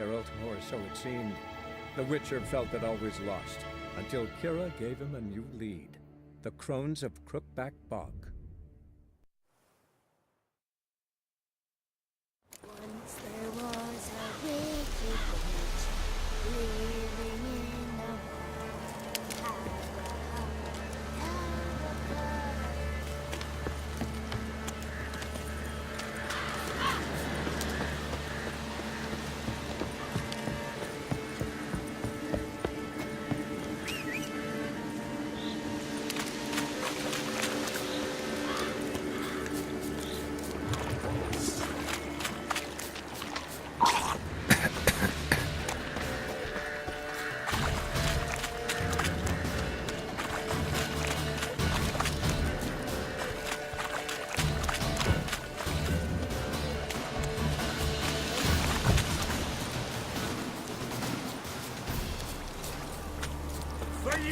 Geralt, or so it seemed. The Witcher felt it always lost, until Kira gave him a new lead. The Crones of Crookback Bog. Once there was a wicked witch living in the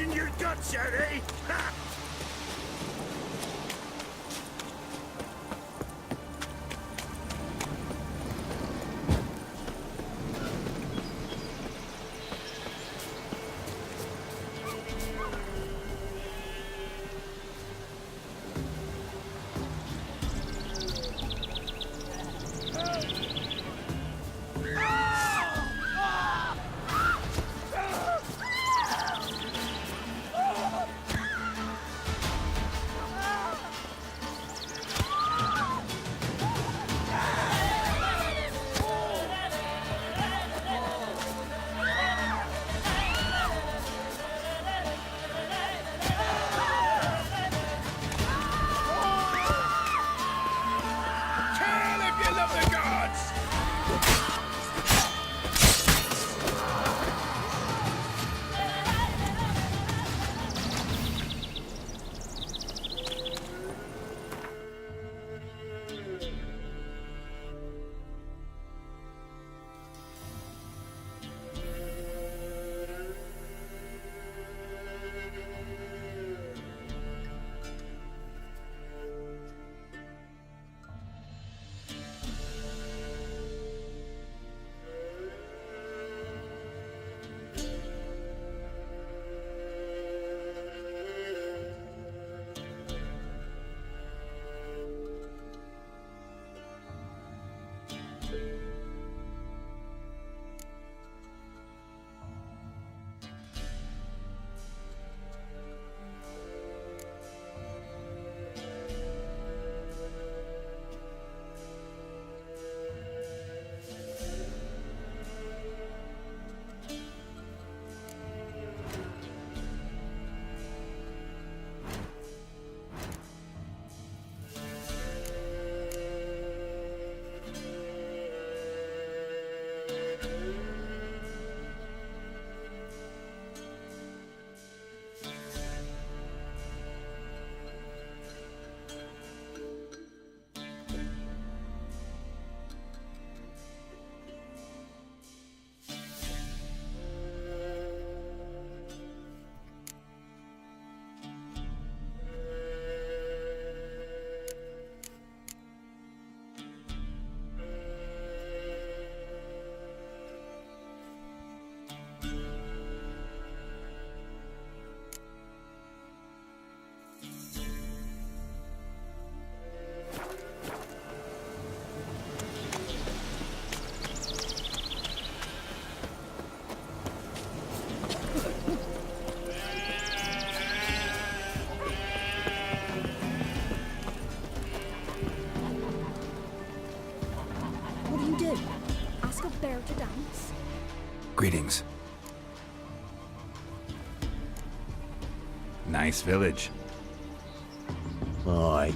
In your guts, eh? Ha! bear to dance. Greetings. Nice village. Aye,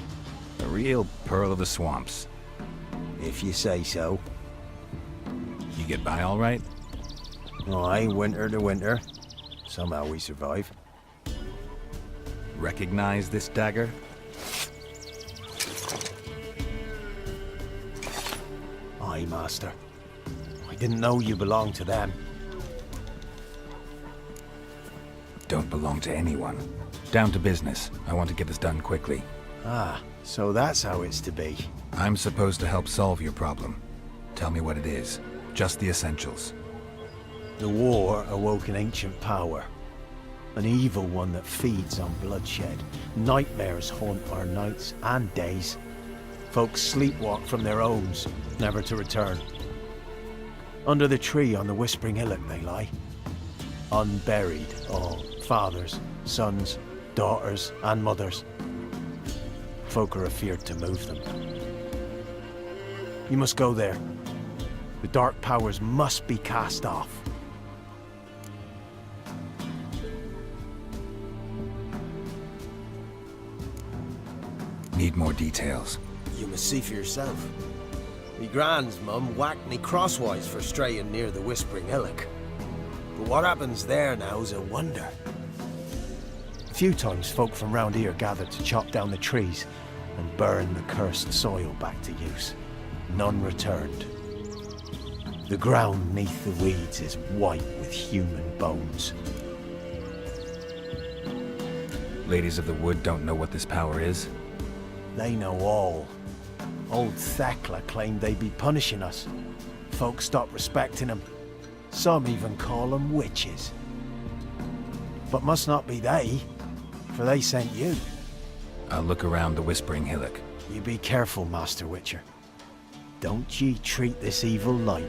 A real pearl of the swamps. if you say so. You get by all right? Aye, winter to winter. Somehow we survive. Recognize this dagger? Aye, master. I didn't know you belonged to them. Don't belong to anyone. Down to business. I want to get this done quickly. Ah, so that's how it's to be. I'm supposed to help solve your problem. Tell me what it is. Just the essentials. The war awoke an ancient power. An evil one that feeds on bloodshed. Nightmares haunt our nights and days. Folks sleepwalk from their homes, never to return. Under the tree on the Whispering Hillock they lie. Unburied, all fathers, sons, daughters, and mothers. Folk are afeard to move them. You must go there. The dark powers must be cast off. Need more details. You must see for yourself. Me grand's mum whacked me crosswise for straying near the Whispering Hillock. But what happens there now's a wonder. A few times folk from round here gathered to chop down the trees and burn the cursed soil back to use. None returned. The ground neath the weeds is white with human bones. Ladies of the Wood don't know what this power is? They know all. Old Thekla claimed they'd be punishing us. Folks stopped respecting them. Some even call them witches. But must not be they, for they sent you. I'll look around the Whispering Hillock. You be careful, Master Witcher. Don't ye treat this evil light.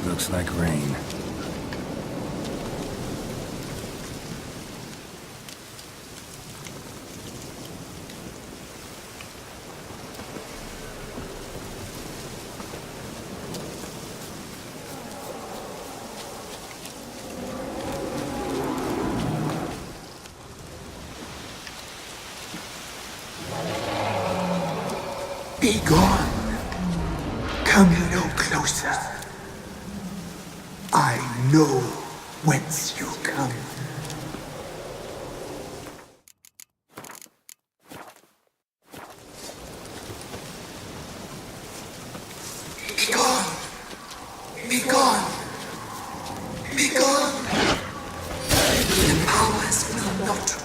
Looks like rain. Be gone. Come no closer. I know whence you come. Be gone. Be gone. Be gone. The powers will not.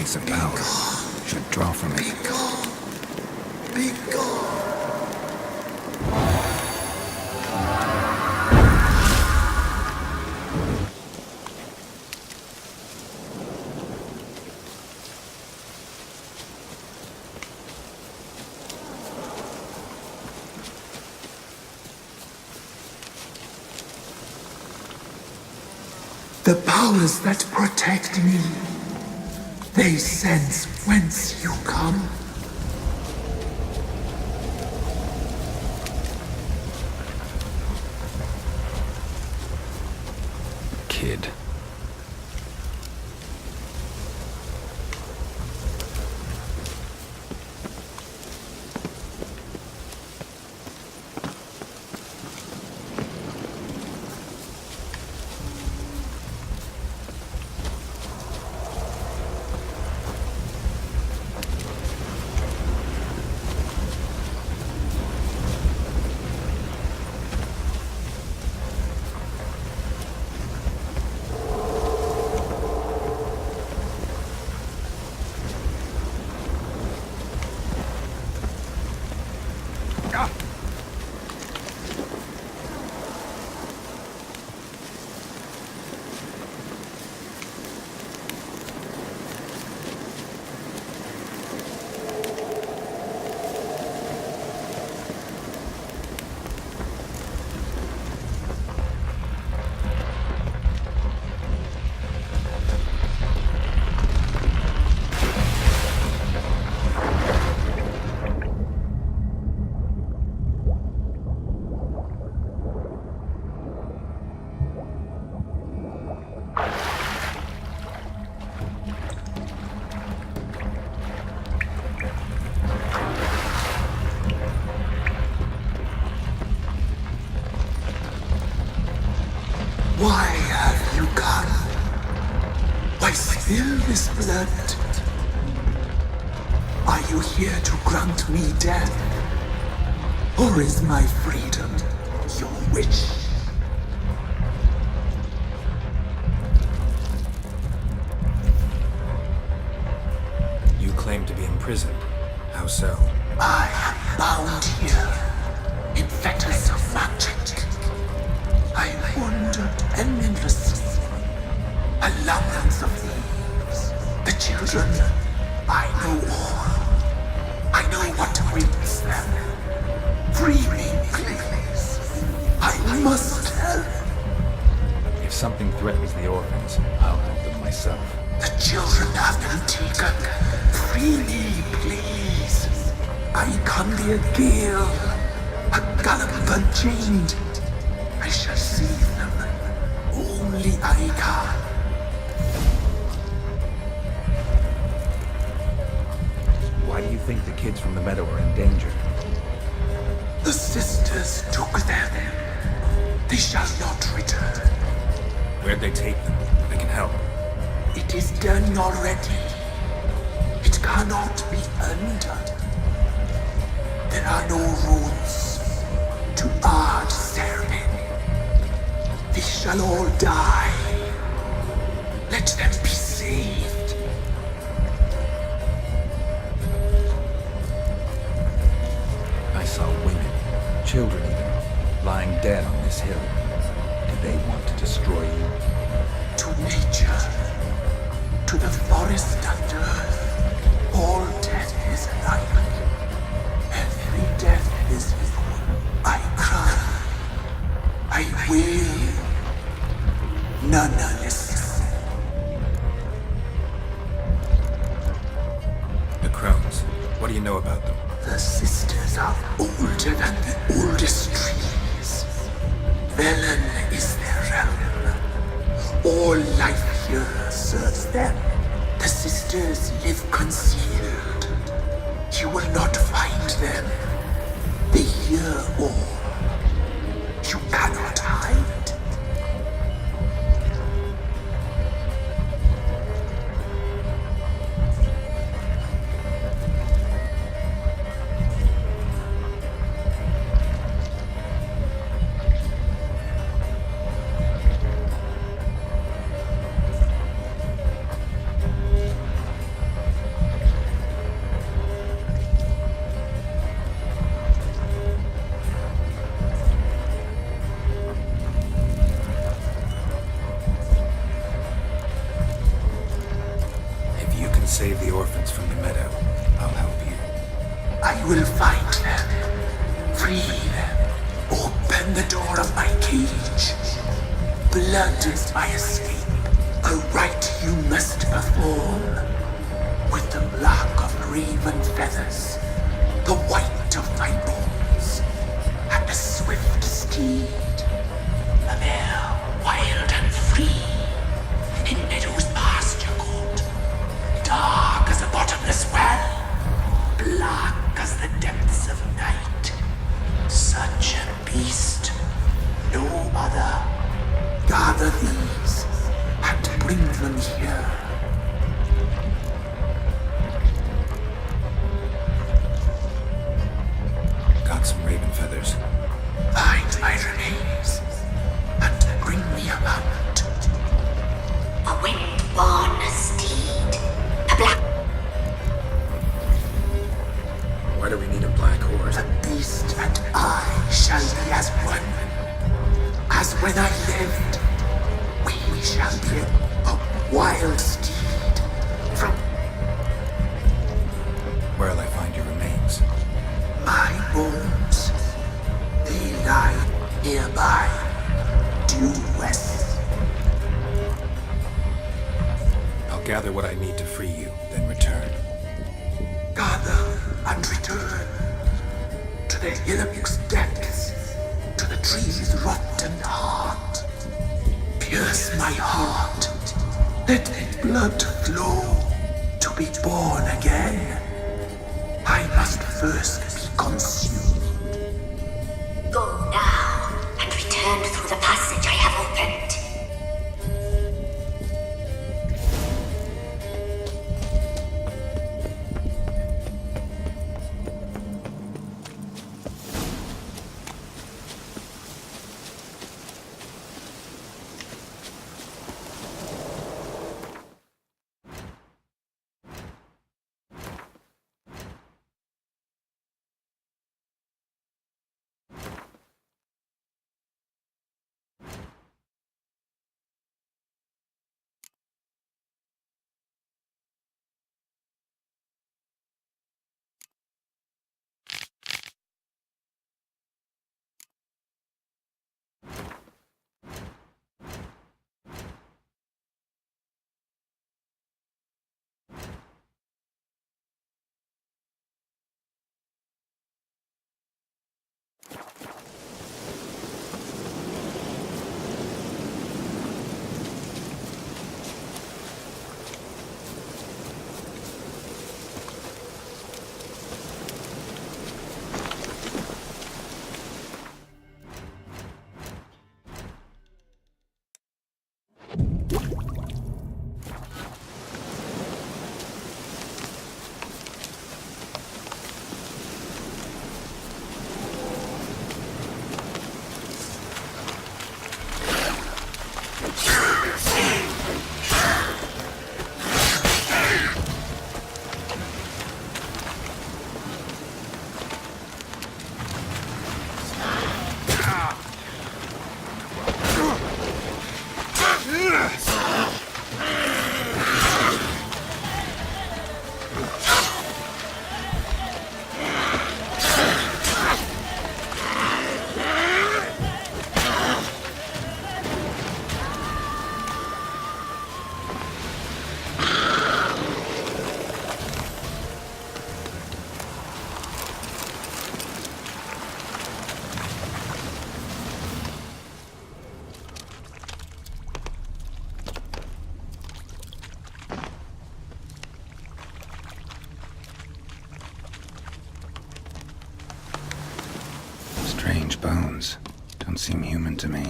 place of power. Should draw from it. Be gone. The powers that protect me, they sense whence you come. Kid. Why have you come? Why spill this blood? Are you here to grant me death? Or is my freedom your wish? You claim to be imprisoned. How so? I am bound here in fetters of magic. I wandered endlessly along of thieves. The children, I know all. I know what awaits them. Free me, please. I must help. If something threatens the orphans, I'll help them myself. The children have been taken. Free me, please. I can be a gale, a gallop unchained. I shall save them. Only I can. Why do you think the kids from the meadow are in danger? The sisters took them. They shall not return. Where'd they take them? I can help. It is done already. It cannot be undone. There are no rules to our ceremony. They shall all die. Let them be saved. I saw women, children even, lying dead on this hill. Did they want to destroy you? To nature, to the forest and earth, all death is alike. Every death is equal. I cry. I will. None listen. The crones. What do you know about them? The sisters are older than the oldest trees. Velen is their realm. All life here serves them. The sisters live concealed. You will not find them. They hear all. You cannot hide. save the orphans from the meadow, I'll help you. I will find them, free them, open the door of my cage. Blood is my escape, a rite you must perform. With the black of raven feathers, the white of my bones, and a swift steed, a mare wild and free, in meadows pasture court, dark as a bottomless well, black as the depths of night. Such a beast, no other. Gather these and bring them here. Got some raven feathers. Find my remains and bring me a mount. A wind-born steed. A black Why do we need a black horse? The beast and I shall be as one. As when I lived, we shall be a wild steed from Where'll I find your remains? my bones. They lie nearby, due west. I'll gather what I need to free you, then return. Gather and return to the hillock's depths, to the tree's rotten heart. Pierce my heart, let blood flow to be born again. I must first be consumed. Go now and return through the passage I have opened. Strange bones. Don't seem human to me.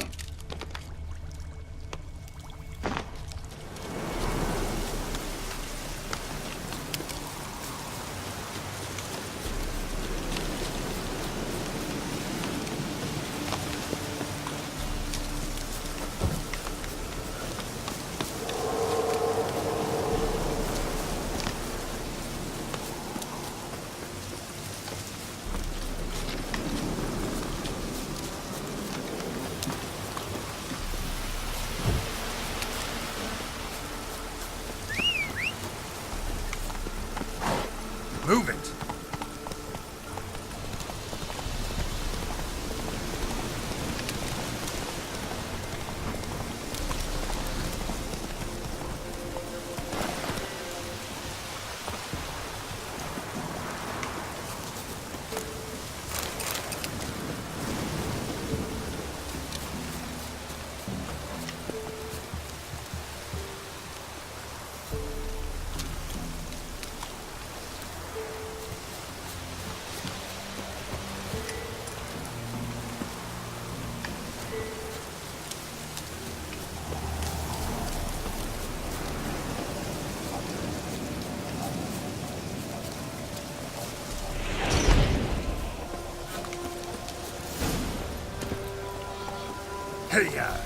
Move it! Hey-ya!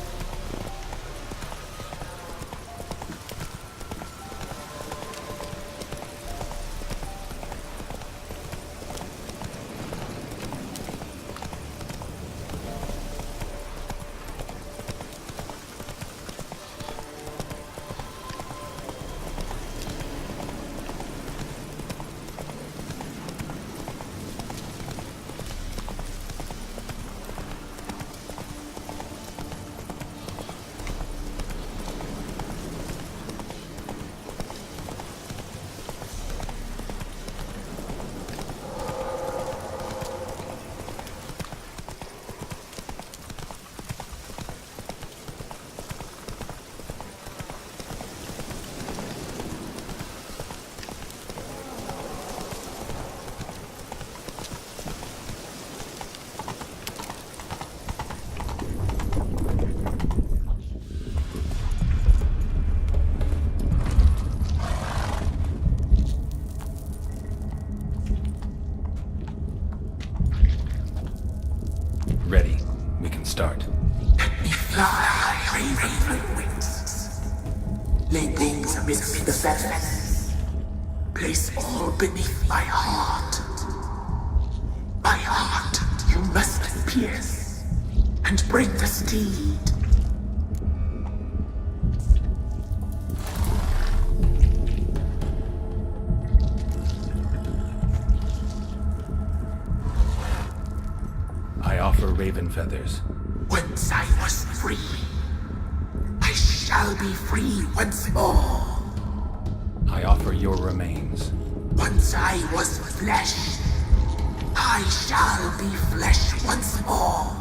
Ready. We can start. Let me fly, raven wings. Lay things amidst the feathers. Place all beneath my heart. My heart you must pierce, and bring the steed. I offer raven feathers. Once I was free, I shall be free once more. I offer your remains. Once I was flesh, I shall be flesh once more.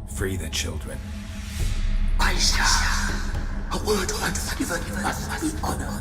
Free the children. I shall. A word once given must be honored.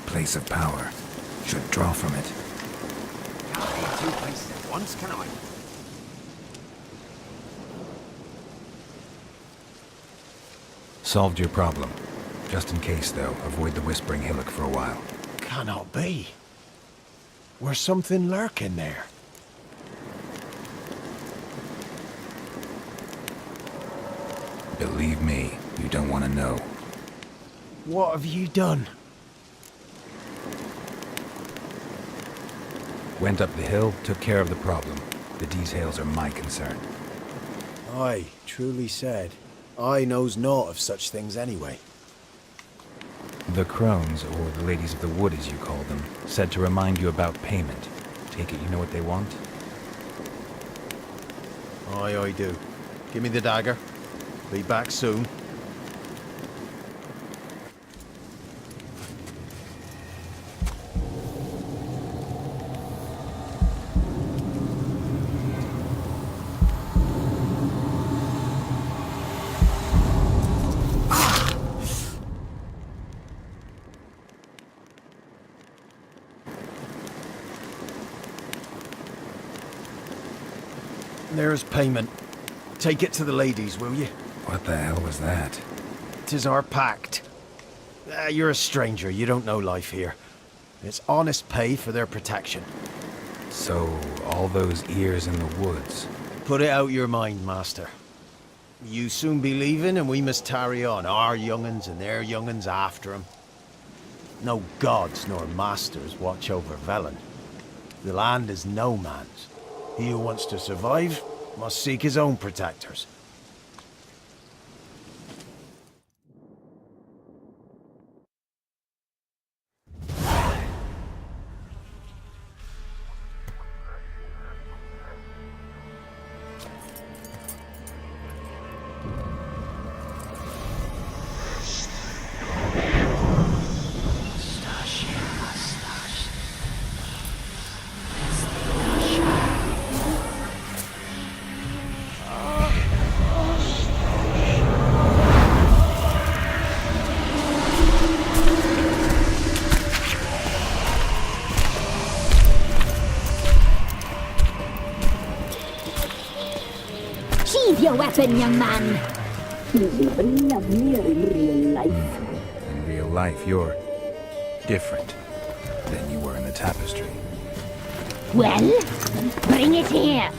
Place of power. Should draw from it. Can't be in two places at once, can I? Solved your problem. Just in case, though, avoid the Whispering Hillock for a while. Cannot be. Where's something lurking there? Believe me, you don't want to know. What have you done? Went up the hill, took care of the problem. The details are my concern. Aye, truly said. I knows naught of such things anyway. The crones, or the ladies of the wood as you call them, said to remind you about payment. Take it you know what they want? Aye, I do. Give me the dagger. Be back soon. There's payment. Take it to the ladies, will you? What the hell was that? 'Tis our pact. You're a stranger, you don't know life here. It's honest pay for their protection. So, all those ears in the woods. Put it out your mind, master. You soon be leaving and we must tarry on, our young'uns and their young'uns after 'em. No gods nor masters watch over Velen. The land is no man's. He who wants to survive must seek his own protectors. Sheathe your weapon, young man. He's even lovelier in real life. In real life, you're different than you were in the tapestry. Well, bring it here.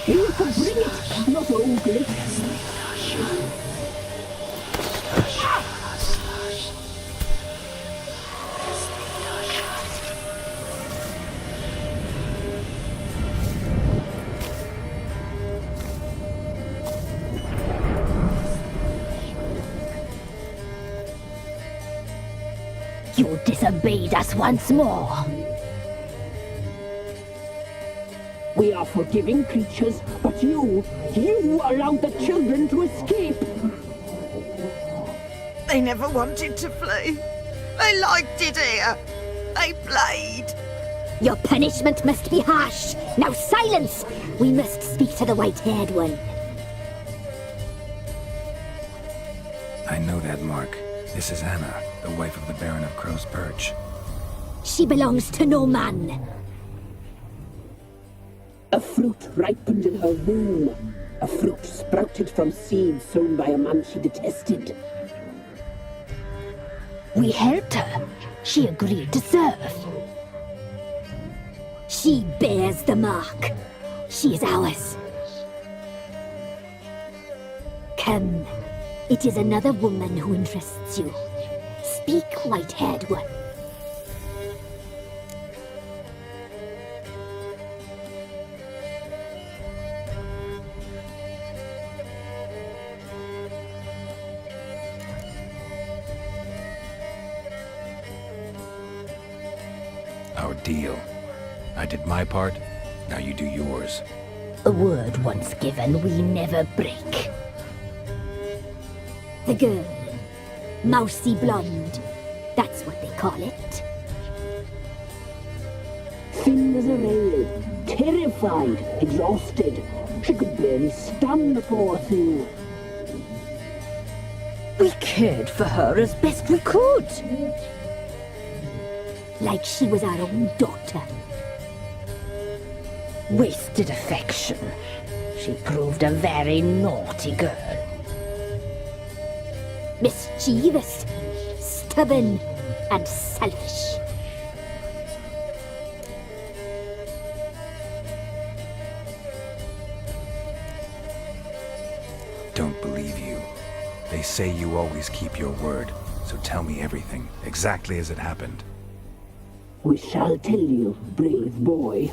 You can bring it, not ugly. You disobeyed us once more. We are forgiving creatures, but you allowed the children to escape. They never wanted to flee. They liked it here. They played. Your punishment must be harsh. Now silence! We must speak to the white-haired one. I know that, Mark. This is Anna, the wife of the Baron of Crow's Perch. She belongs to no man. A fruit ripened in her womb. A fruit sprouted from seeds sown by a man she detested. We helped her. She agreed to serve. She bears the mark. She is ours. Come. It is another woman who interests you. Speak, white-haired one. Our deal. I did my part, now you do yours. A word once given, we never break. The girl. Mousy blonde. That's what they call it. Thin as a rail, terrified, exhausted. She could barely stand, the poor thing. We cared for her as best we could. Like she was our own daughter. Wasted affection. She proved a very naughty girl. Mischievous, stubborn, and selfish. believe you. They say you always keep your word, so tell me everything, exactly as it happened. We shall tell you, brave boy.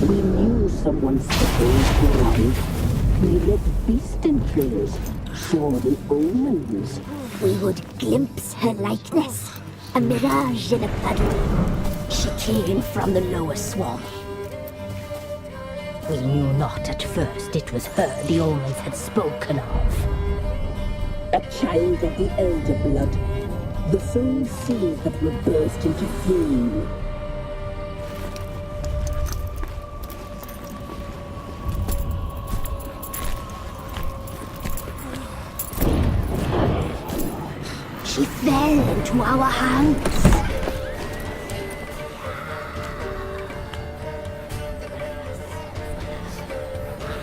We knew someone supposed to arrive. We read beast entrails, saw the omens. We would glimpse her likeness, a mirage in a puddle. She came from the lower swamp. We knew not at first it was her the omens had spoken of. A child of the elder blood, the soul seed that will burst into flame. She fell into our hands.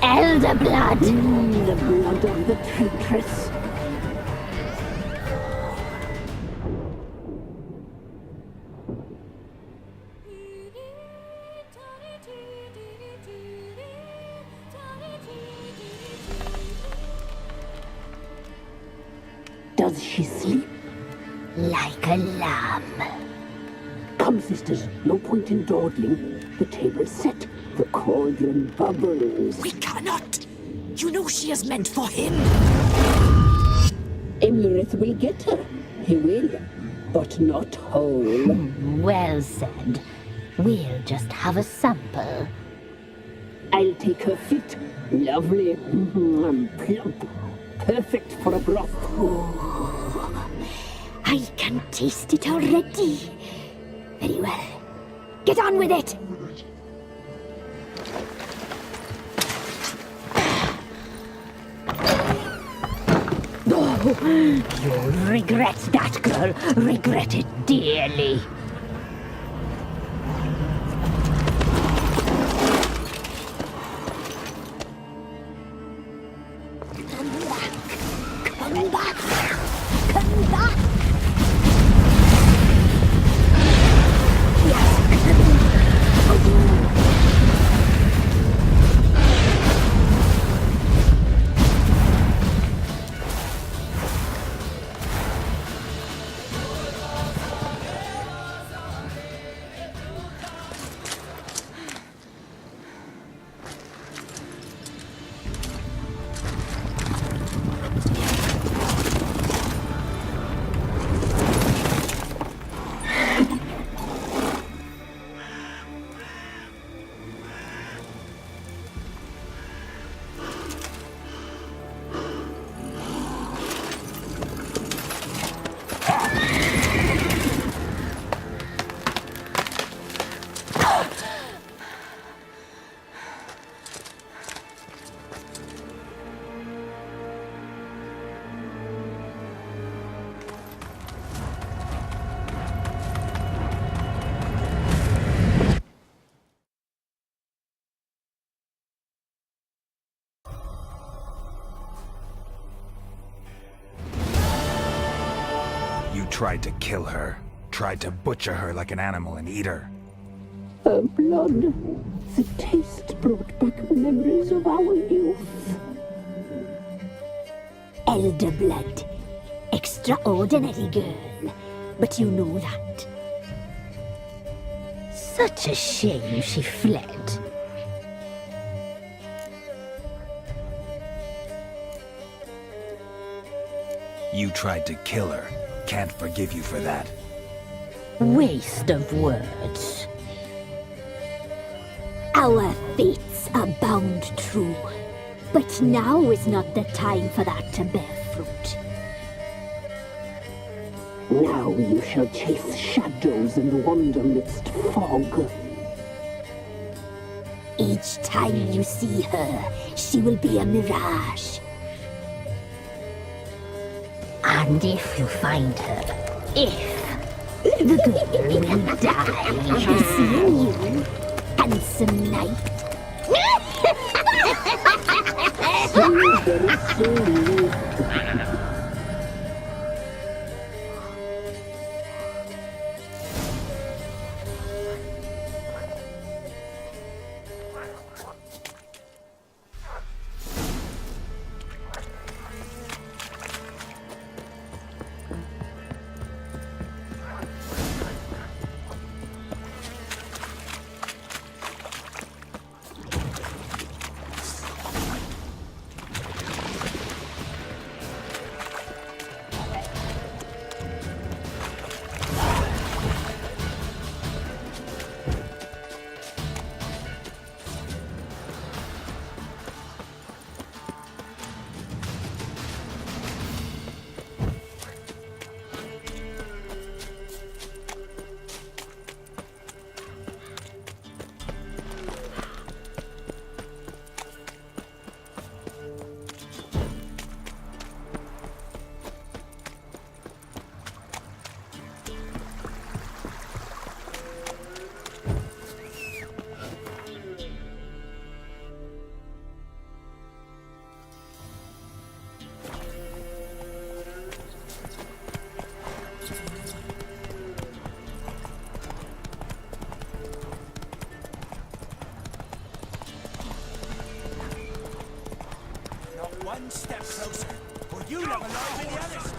Elder blood! The blood of the traitress. Does she sleep? Like a lamb. Come, sisters, no point in dawdling. The table's set. The cauldron bubbles. We cannot! You know she is meant for him! Emlyrith will get her. He will, but not whole. Well said. We'll just have a sample. I'll take her feet. Lovely. Plump. Perfect for a broth. I can taste it already. Very well. Get on with it! You'll regret that, girl. Regret it dearly. Come back. Come back. Come back. Yes, come. Tried to kill her. Tried to butcher her like an animal and eat her. Her blood. The taste brought back memories of our youth. Elder blood. Extraordinary girl. But you know that. Such a shame she fled. You tried to kill her. Can't forgive you for that. Waste of words. Our fates are bound true. But now is not the time for that to bear fruit. Now you shall chase shadows and wander midst fog. Each time you see her, she will be a mirage. And if you find her, the girl will die. Seeing you, handsome knight. step closer, or you'll have a life in the other step.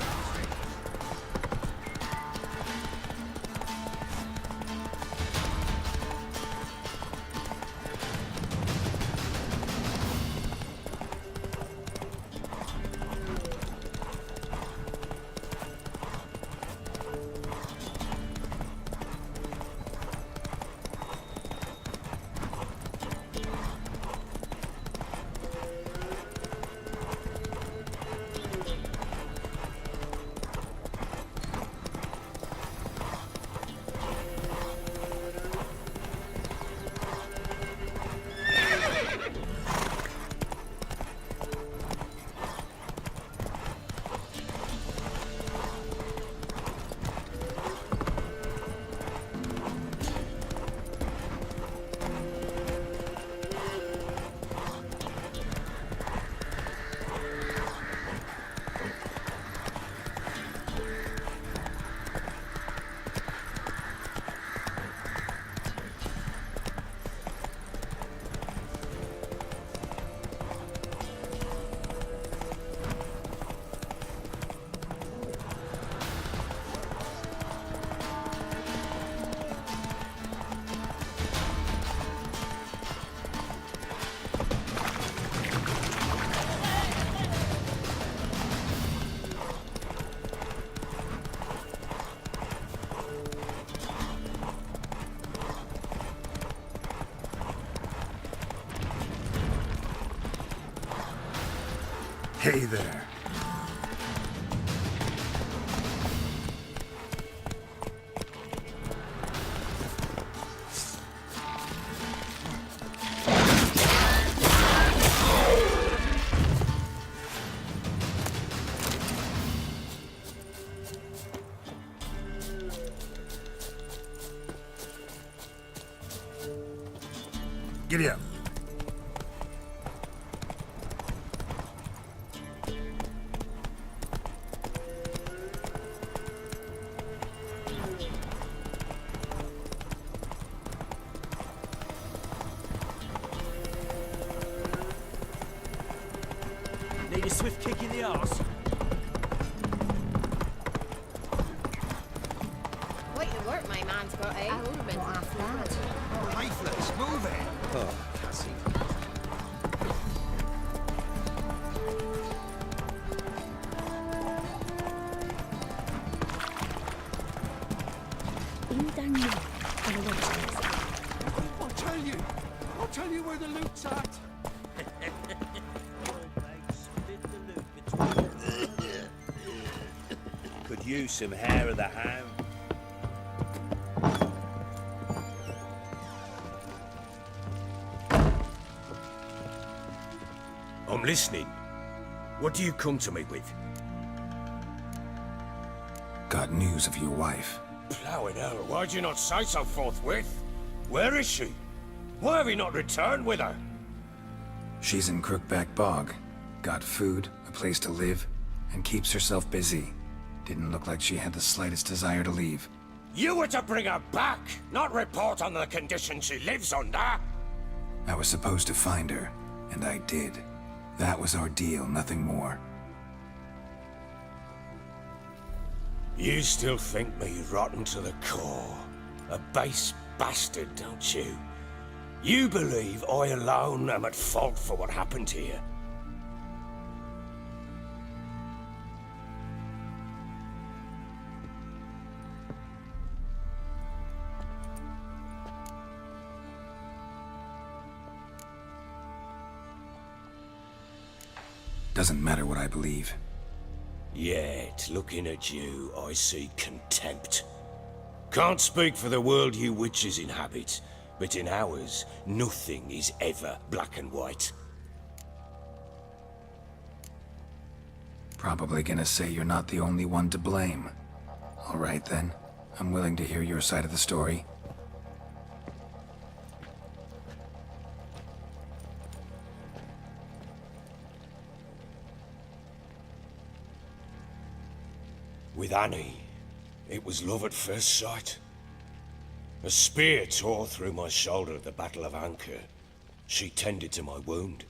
Hey there. Giddy up. Need a swift kick in the arse. Quite the work my man's got, eh? I would have been after that. Lifeless, move it. Oh, Cassie. I'll tell you where the loot's at. Could use some hair of the hound. I'm listening. What do you come to me with? Got news of your wife. Plowing hell, why'd you not say so forthwith? Where is she? Why have you not returned with her? She's in Crookback Bog. Got food, a place to live, and keeps herself busy. Didn't look like she had the slightest desire to leave. You were to bring her back, not report on the conditions she lives under. I was supposed to find her, and I did. That was our deal, nothing more. You still think me rotten to the core. A base bastard, don't you? You believe I alone am at fault for what happened here. Doesn't matter what I believe. Yet, looking at you, I see contempt. Can't speak for the world you witches inhabit, but in ours, nothing is ever black and white. Probably gonna say you're not the only one to blame. All right then, I'm willing to hear your side of the story. With Annie, it was love at first sight. A spear tore through my shoulder at the Battle of Anchor. She tended to my wound.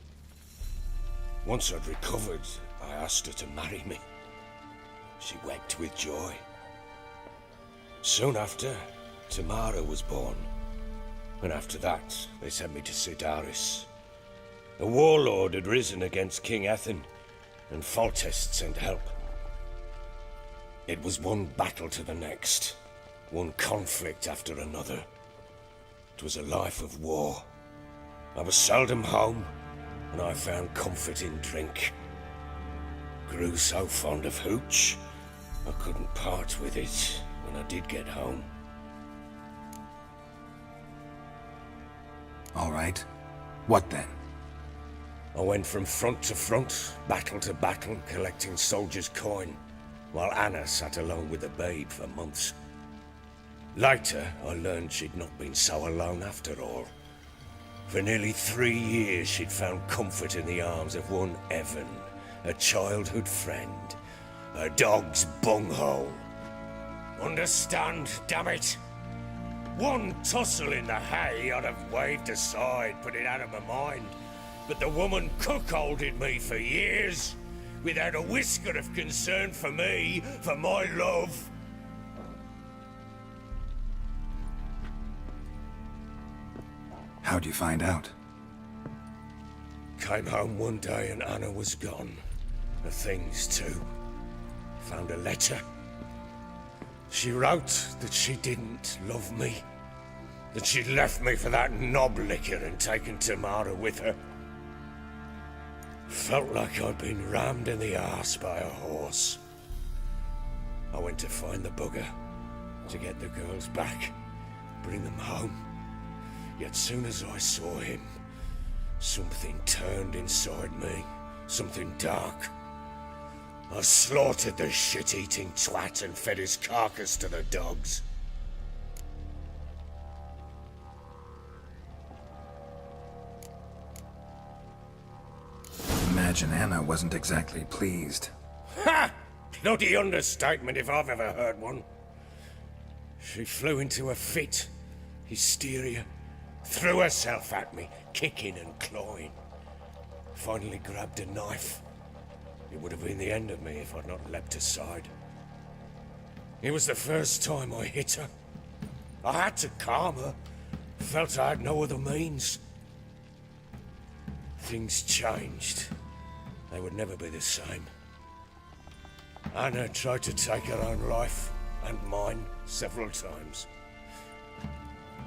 Once I'd recovered, I asked her to marry me. She wept with joy. Soon after, Tamara was born. And after that, they sent me to Sidaris. A warlord had risen against King Ethan, and Foltest sent help. It was one battle to the next, one conflict after another. It was a life of war. I was seldom home, and I found comfort in drink. Grew so fond of hooch, I couldn't part with it when I did get home. All right. What then? I went from front to front, battle to battle, collecting soldiers' coin, while Anna sat alone with the babe for months. Later, I learned she'd not been so alone after all. For nearly 3 years, she'd found comfort in the arms of one Evan, a childhood friend, a dog's bunghole. Understand, damn it? One tussle in the hay I'd have waved aside, put it out of my mind. But the woman cuckolded me for years, without a whisker of concern for me, for my love. How'd you find out? Came home one day and Anna was gone. Her things too. Found a letter. She wrote that she didn't love me. That she'd left me for that knob licker and taken Tamara with her. Felt like I'd been rammed in the arse by a horse. I went to find the bugger, to get the girls back, bring them home. Yet soon as I saw him, something turned inside me, something dark. I slaughtered the shit-eating twat and fed his carcass to the dogs. Imagine Anna wasn't exactly pleased. Ha! Bloody understatement if I've ever heard one. She flew into a fit, hysteria, threw herself at me, kicking and clawing. Finally grabbed a knife. It would have been the end of me if I'd not leapt aside. It was the first time I hit her. I had to calm her. Felt I had no other means. Things changed. They would never be the same. Anna tried to take her own life, and mine, several times.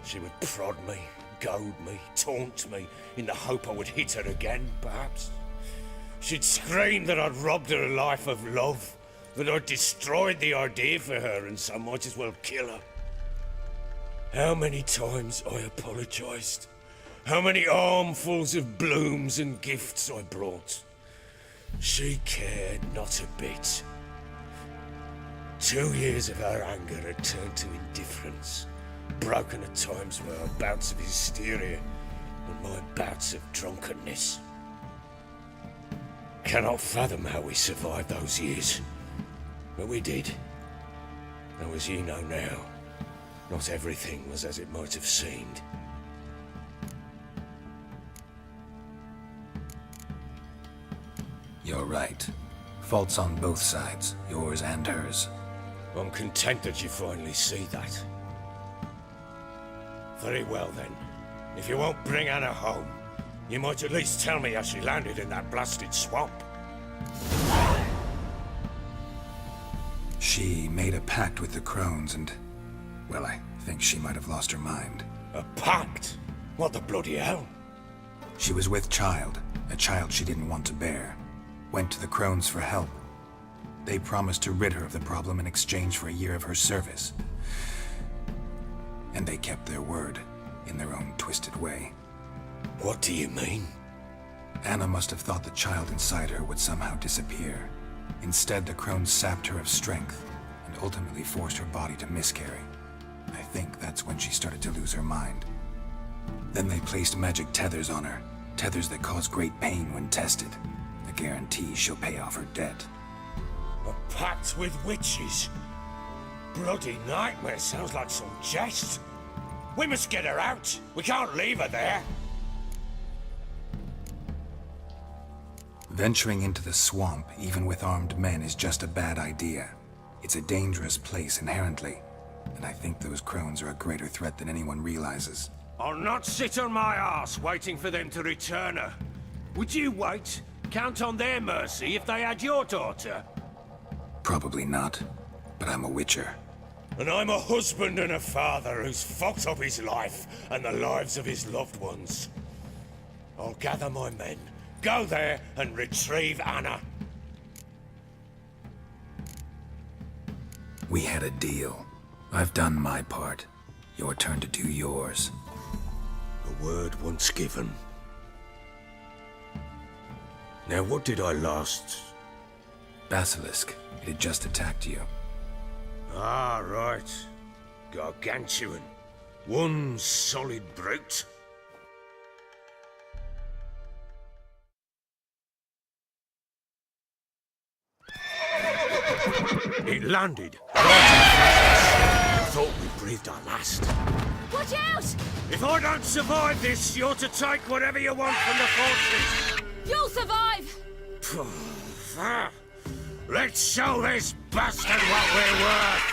She would prod me, goad me, taunt me, in the hope I would hit her again, perhaps. She'd scream that I'd robbed her life of love, that I'd destroyed the idea for her, and so might as well kill her. How many times I apologized. How many armfuls of blooms and gifts I brought. She cared not a bit. 2 years of her anger had turned to indifference, broken at times by her bouts of hysteria and my bouts of drunkenness. Cannot fathom how we survived those years, but we did. Though as you know now, not everything was as it might have seemed. You're right. Faults on both sides, yours and hers. I'm content that you finally see that. Very well then. If you won't bring Anna home, you might at least tell me how she landed in that blasted swamp. She made a pact with the crones and... well, I think she might have lost her mind. A pact? What the bloody hell? She was with child, a child she didn't want to bear. Went to the crones for help. They promised to rid her of the problem in exchange for a year of her service. And they kept their word, in their own twisted way. What do you mean? Anna must have thought the child inside her would somehow disappear. Instead, the crones sapped her of strength, and ultimately forced her body to miscarry. I think that's when she started to lose her mind. Then they placed magic tethers on her, tethers that cause great pain when tested. A guarantee she'll pay off her debt. A pact with witches? Bloody nightmare, sounds like some jest. We must get her out. We can't leave her there. Venturing into the swamp, even with armed men, is just a bad idea. It's a dangerous place inherently, and I think those crones are a greater threat than anyone realizes. I'll not sit on my ass waiting for them to return her. Would you wait? Count on their mercy if they had your daughter? Probably not, but I'm a witcher. And I'm a husband and a father who's fucked up his life and the lives of his loved ones. I'll gather my men, go there and retrieve Anna. We had a deal. I've done my part. Your turn to do yours. A word once given. Now what did I last... Basilisk. It had just attacked you. Ah, right. Gargantuan. One solid brute. It landed. Thought we breathed our last. Watch out! If I don't survive this, you're to take whatever you want from the fortress. You'll survive! Let's show this bastard what we're worth!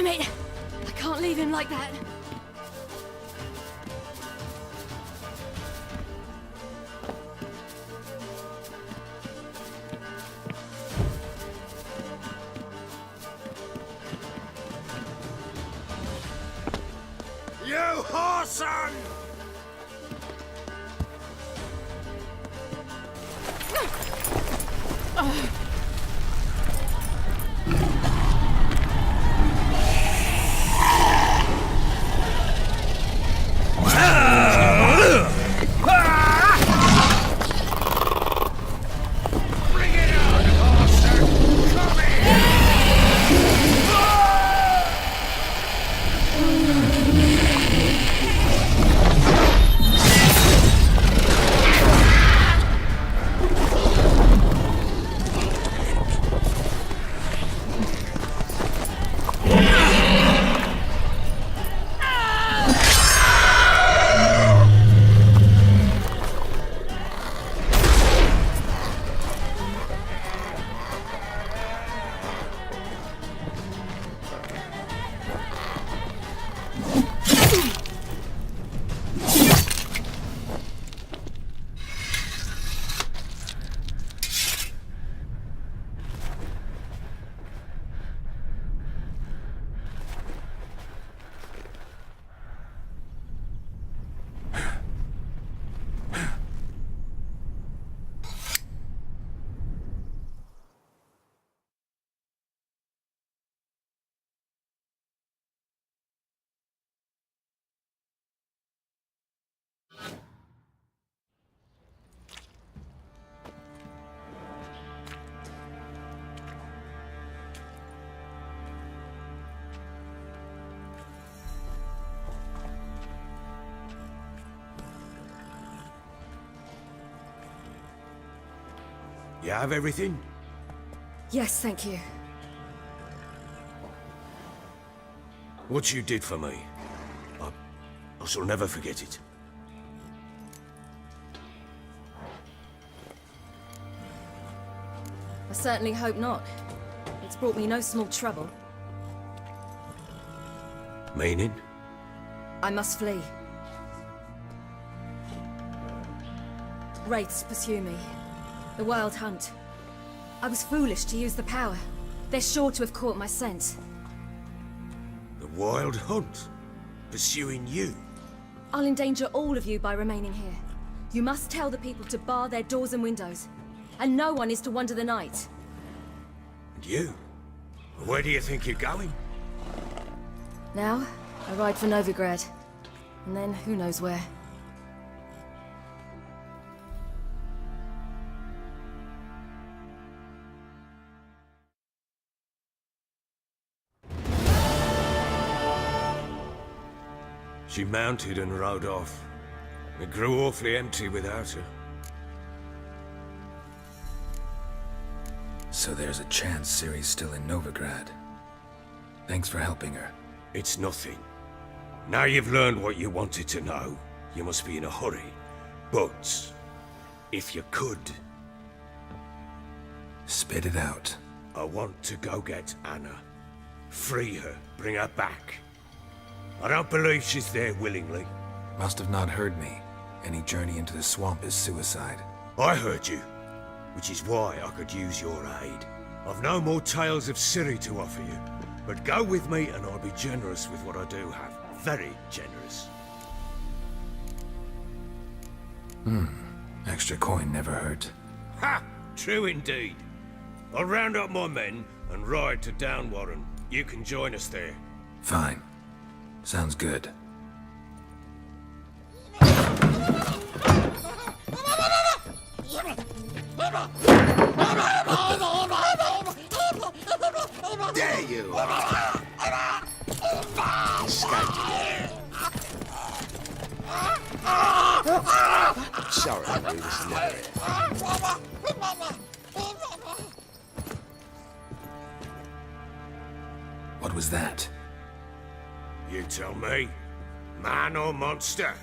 Damn it! I can't leave him like that. You whoreson! You have everything? Yes, thank you. What you did for me, I shall never forget it. I certainly hope not. It's brought me no small trouble. Meaning? I must flee. Wraiths pursue me. The Wild Hunt. I was foolish to use the power. They're sure to have caught my scent. The Wild Hunt? Pursuing you? I'll endanger all of you by remaining here. You must tell the people to bar their doors and windows. And no one is to wander the night. And you? Where do you think you're going? Now, I ride for Novigrad. And then, who knows where. She mounted and rode off. It grew awfully empty without her. So there's a chance Ciri's still in Novigrad. Thanks for helping her. It's nothing. Now you've learned what you wanted to know, you must be in a hurry. But, if you could... Spit it out. I want to go get Anna. Free her, bring her back. I don't believe she's there willingly. Must have not heard me. Any journey into the swamp is suicide. I heard you, which is why I could use your aid. I've no more tales of Ciri to offer you, but go with me and I'll be generous with what I do have. Very generous. Extra coin never hurt. Ha! True indeed. I'll round up my men and ride to Downwarren. You can join us there. Fine. Sounds good. There you are. Sorry, we was never here. What was that? You tell me. Man or monster?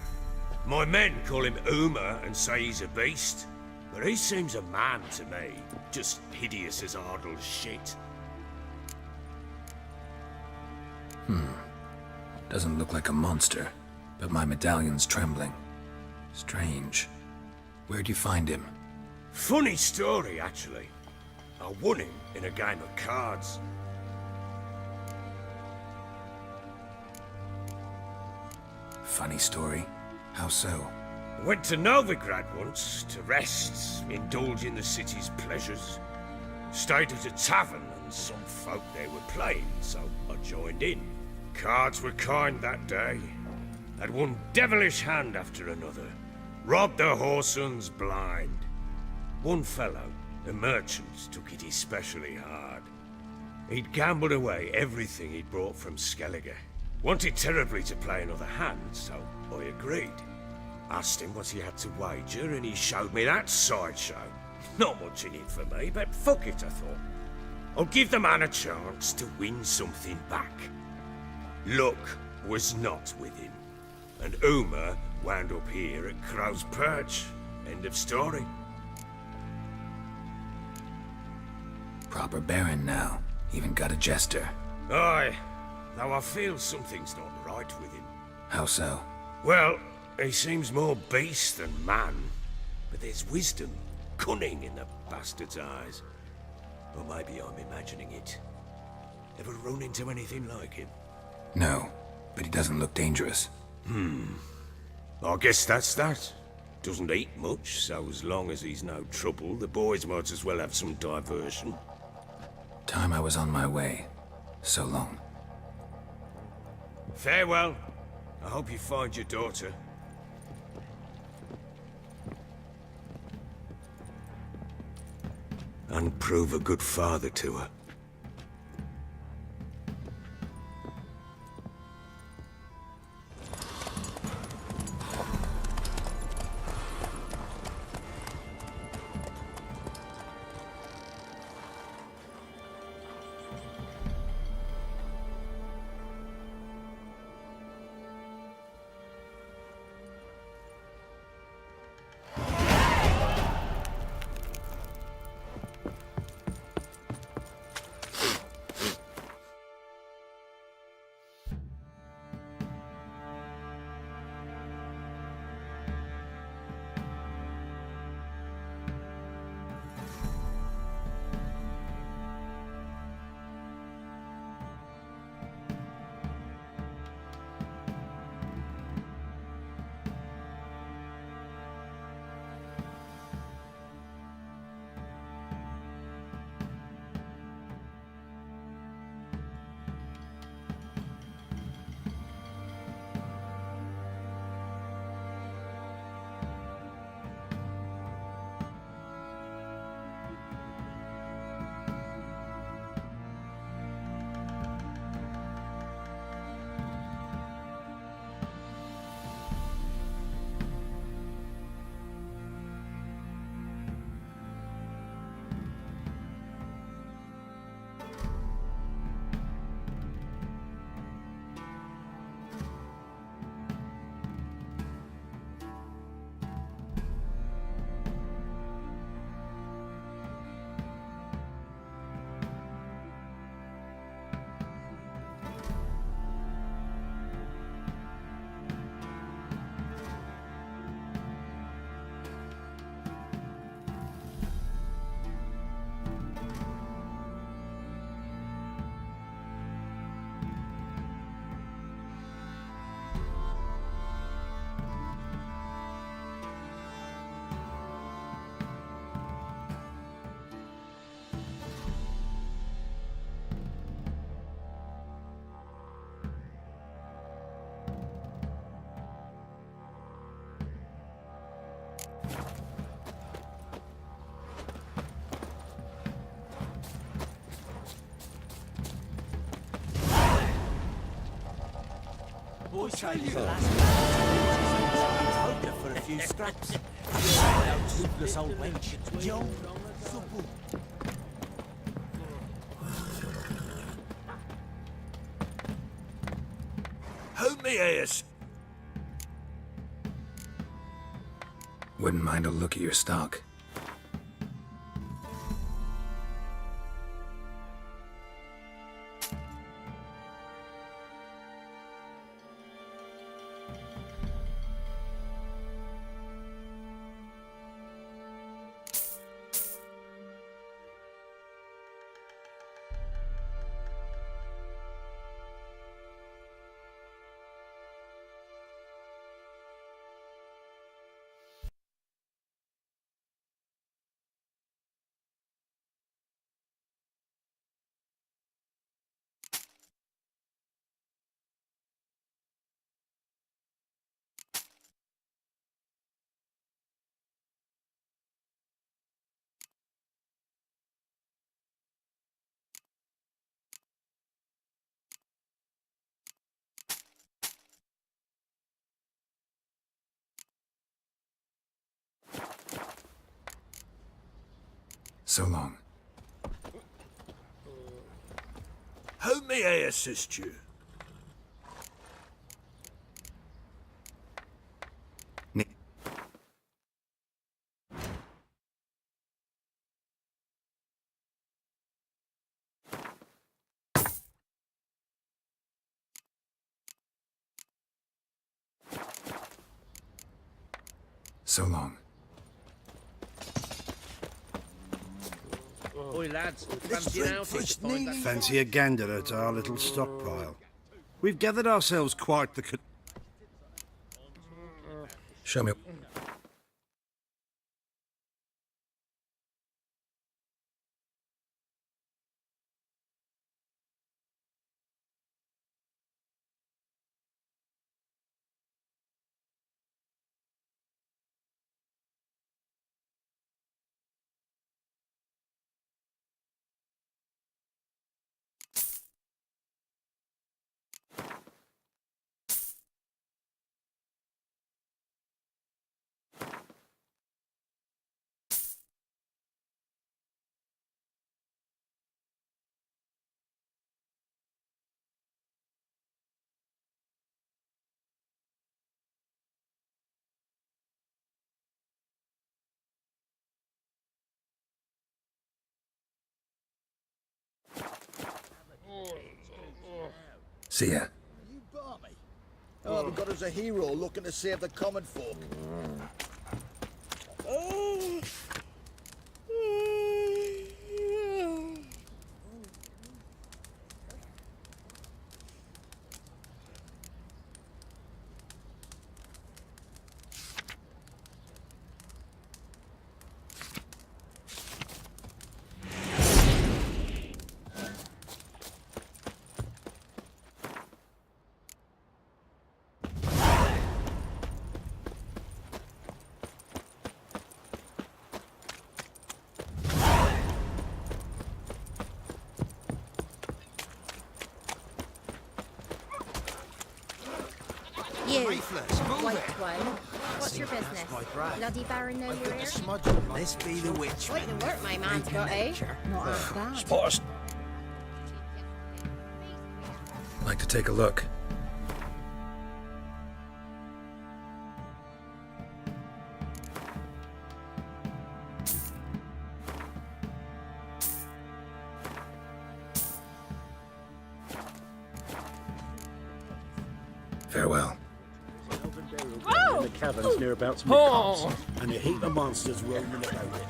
My men call him Uma and say he's a beast. But he seems a man to me. Just hideous as Ardle's shit. Doesn't look like a monster, but my medallion's trembling. Strange. Where'd you find him? Funny story, actually. I won him in a game of cards. Funny story? How so? Went to Novigrad once to rest, indulge in the city's pleasures. Stayed at a tavern and some folk there were playing, so I joined in. Cards were kind that day. Had one devilish hand after another. Robbed the whoresons blind. One fellow, a merchant, took it especially hard. He'd gambled away everything he'd brought from Skellige. Wanted terribly to play another hand, so I agreed. Asked him what he had to wager, and he showed me that sideshow. Not much in it for me, but fuck it, I thought. I'll give the man a chance to win something back. Luck was not with him, and Uma wound up here at Crow's Perch. End of story. Proper baron now. Even got a jester. Aye, though I feel something's not right with him. How so? Well, he seems more beast than man, but there's wisdom, cunning in the bastard's eyes. Or maybe I'm imagining it. Ever run into anything like him? No, but he doesn't look dangerous. I guess that's that. Doesn't eat much, so as long as he's no trouble, the boys might as well have some diversion. Time I was on my way. So long. Farewell. I hope you find your daughter. And prove a good father to her. For a few scraps. Toothless old wench. Joe. Hold me ears. Wouldn't mind a look at your stock. So long. How may I assist you? So long. Oi, lads, fancy an outfit to find that... Fancy a gander at our little stockpile. We've gathered ourselves quite the... Show me. See ya. You barmy? Oh, we've got us a hero looking to save the common folk. You, Faithless, move white it. one. What's your business? Bloody Baron know you're here? This be the witch. Quite the work my man's got, eh? Not half bad. Spot. Like to take a look. Farewell. In the caverns near about some cops, and a heap of monsters roaming about it.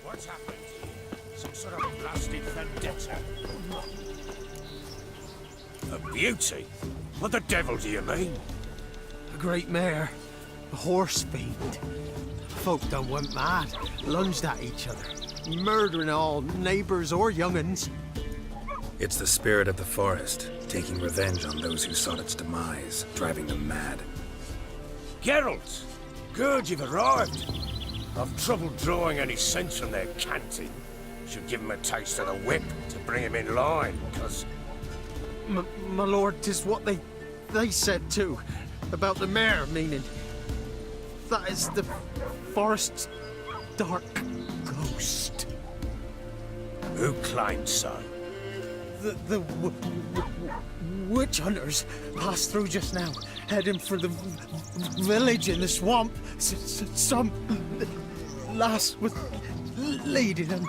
What's happened here? Some sort of blasted vendetta? A beauty? What the devil do you mean? A great mare. A horse fiend. Folk done went mad. Lunged at each other. Murdering all neighbours or young'uns. It's the spirit of the forest, taking revenge on those who sought its demise, driving them mad. Geralt! Good, you've arrived. I've trouble drawing any sense from their canting. Should give him a taste of the whip to bring him in line, because... My lord, 'tis what they said too. About the mare, meaning... That is the forest's dark ghost. Who claimed so? The witch hunters passed through just now, heading for the village in the swamp. Some lass was leading them,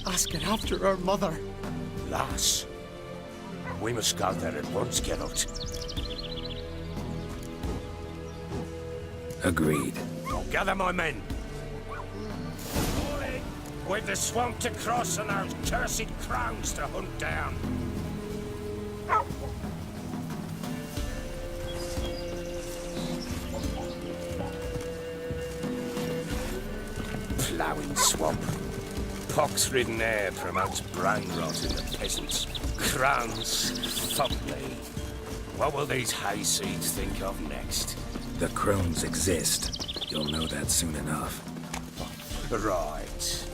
asking after her mother. Lass? We must go there at once, Geralt. Agreed. I'll gather my men. We've the swamp to cross and those cursed crows to hunt down. ploughing swamp. Pox-ridden air promotes brain rot in the peasants. Crones, fuck me. What will these hayseeds think of next? The crones exist. You'll know that soon enough. Right.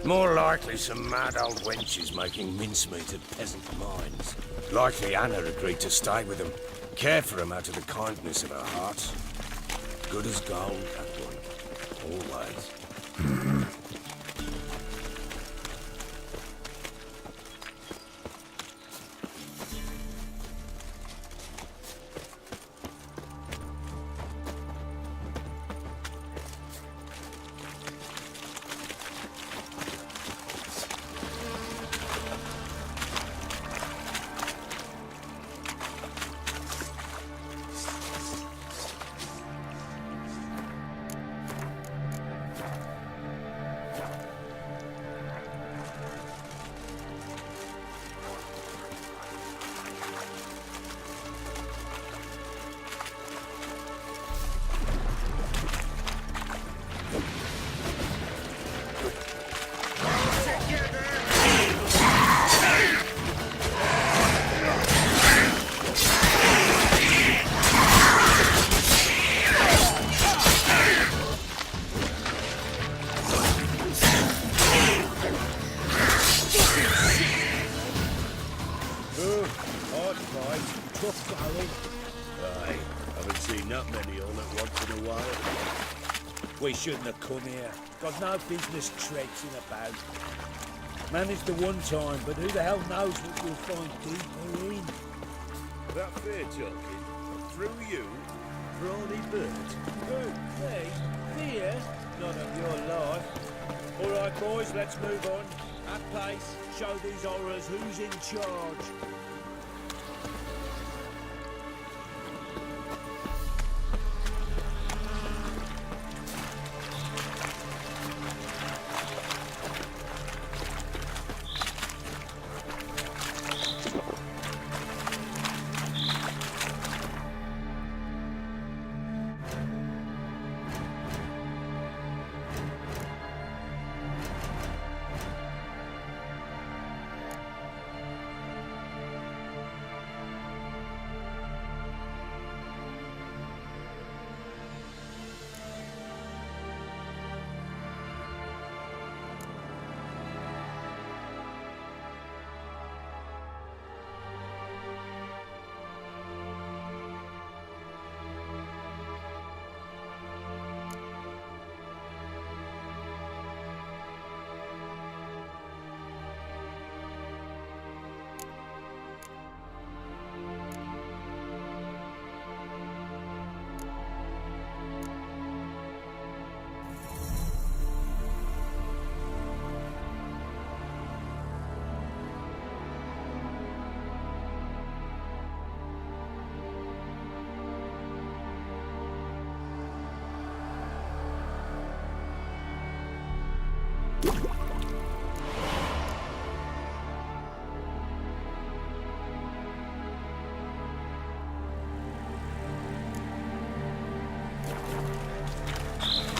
More likely some mad old wenches making mincemeat at peasant mines. Likely Anna agreed to stay with them, care for them out of the kindness of her heart. Good as gold, that one. Always. We shouldn't have come here. Got no business traipsing about. Managed the one time, but who the hell knows what we'll find deeper in? That fair talking? Through you? Brawny bird? Who? Me? Fear? Not of your life. All right, boys, let's move on. At pace, show these horrors who's in charge.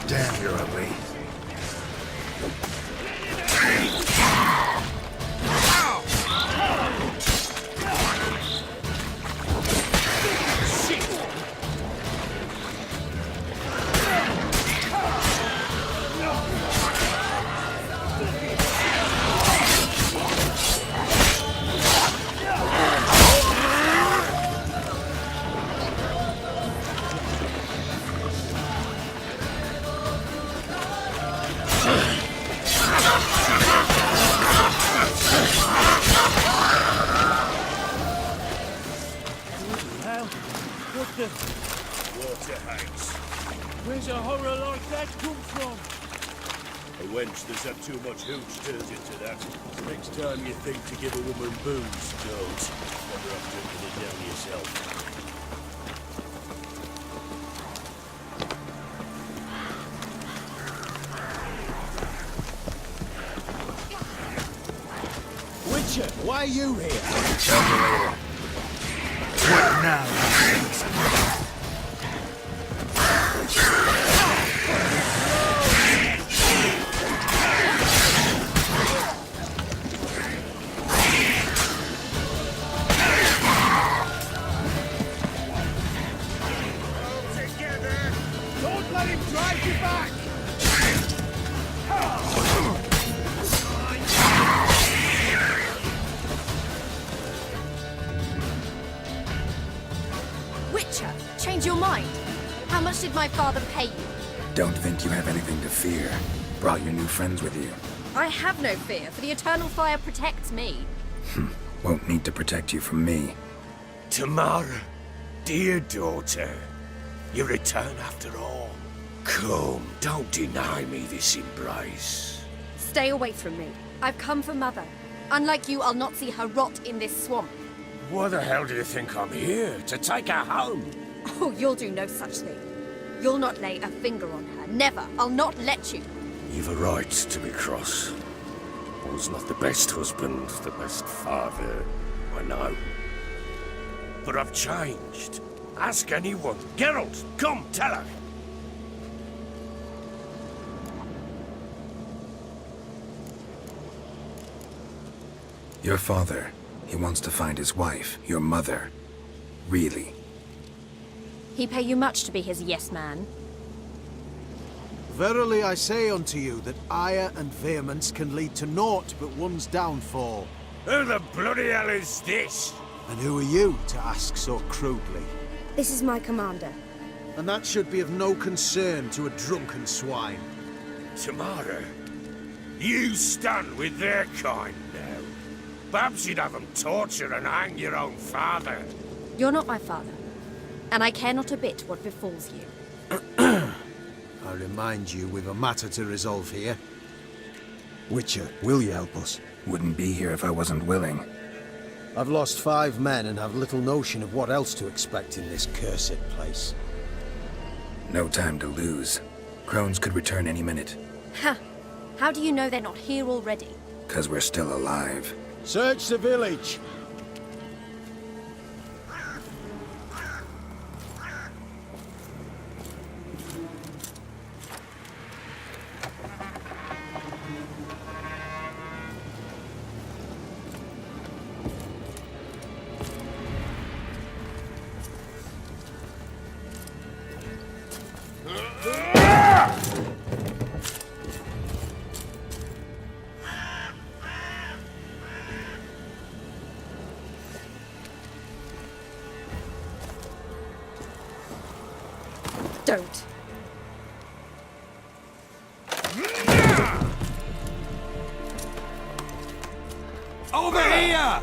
Damn, you're ugly. There's had too much hooch turns into that. Next time you think to give a woman booze, don't. Better off drinking it down yourself. Witcher, why are you here? Tell me later. What now? your mind? How much did my father pay you? Don't think you have anything to fear. Brought your new friends with you. I have no fear, for the eternal fire protects me. Won't need to protect you from me. Tamara, dear daughter, you return after all. Come, don't deny me this embrace. Stay away from me. I've come for Mother. Unlike you, I'll not see her rot in this swamp. Why the hell do you think I'm here? To take her home? Oh, you'll do no such thing. You'll not lay a finger on her. Never. I'll not let you. You've a right to be cross. I was not the best husband, the best father, I know. But I've changed. Ask anyone. Geralt, come, tell her. Your father, he wants to find his wife, your mother. Really? He pay you much to be his yes man. Verily I say unto you that ire and vehemence can lead to naught but one's downfall. Who the bloody hell is this? And who are you to ask so crudely? This is my commander. And that should be of no concern to a drunken swine. Tamara, you stand with their kind now. Perhaps you'd have them torture and hang your own father. You're not my father, and I care not a bit what befalls you. I remind you, we've a matter to resolve here. Witcher, will you help us? Wouldn't be here if I wasn't willing. I've lost 5 men and have little notion of what else to expect in this cursed place. No time to lose. Crones could return any minute. Ha! How do you know they're not here already? 'Cause we're still alive. Search the village! Don't. Over here!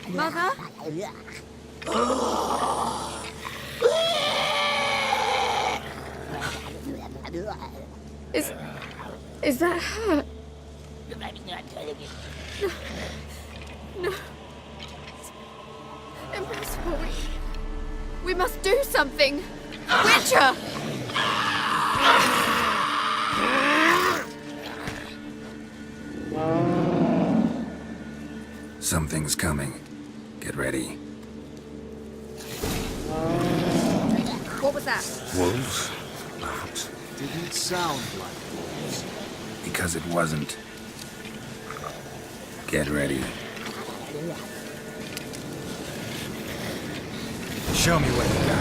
Mother? Is that her? No. It's impossible. We must do something. Witcher! Something's coming. Get ready. What was that? Wolves? Perhaps. Didn't sound like wolves. Because it wasn't. Get ready. Show me what you got.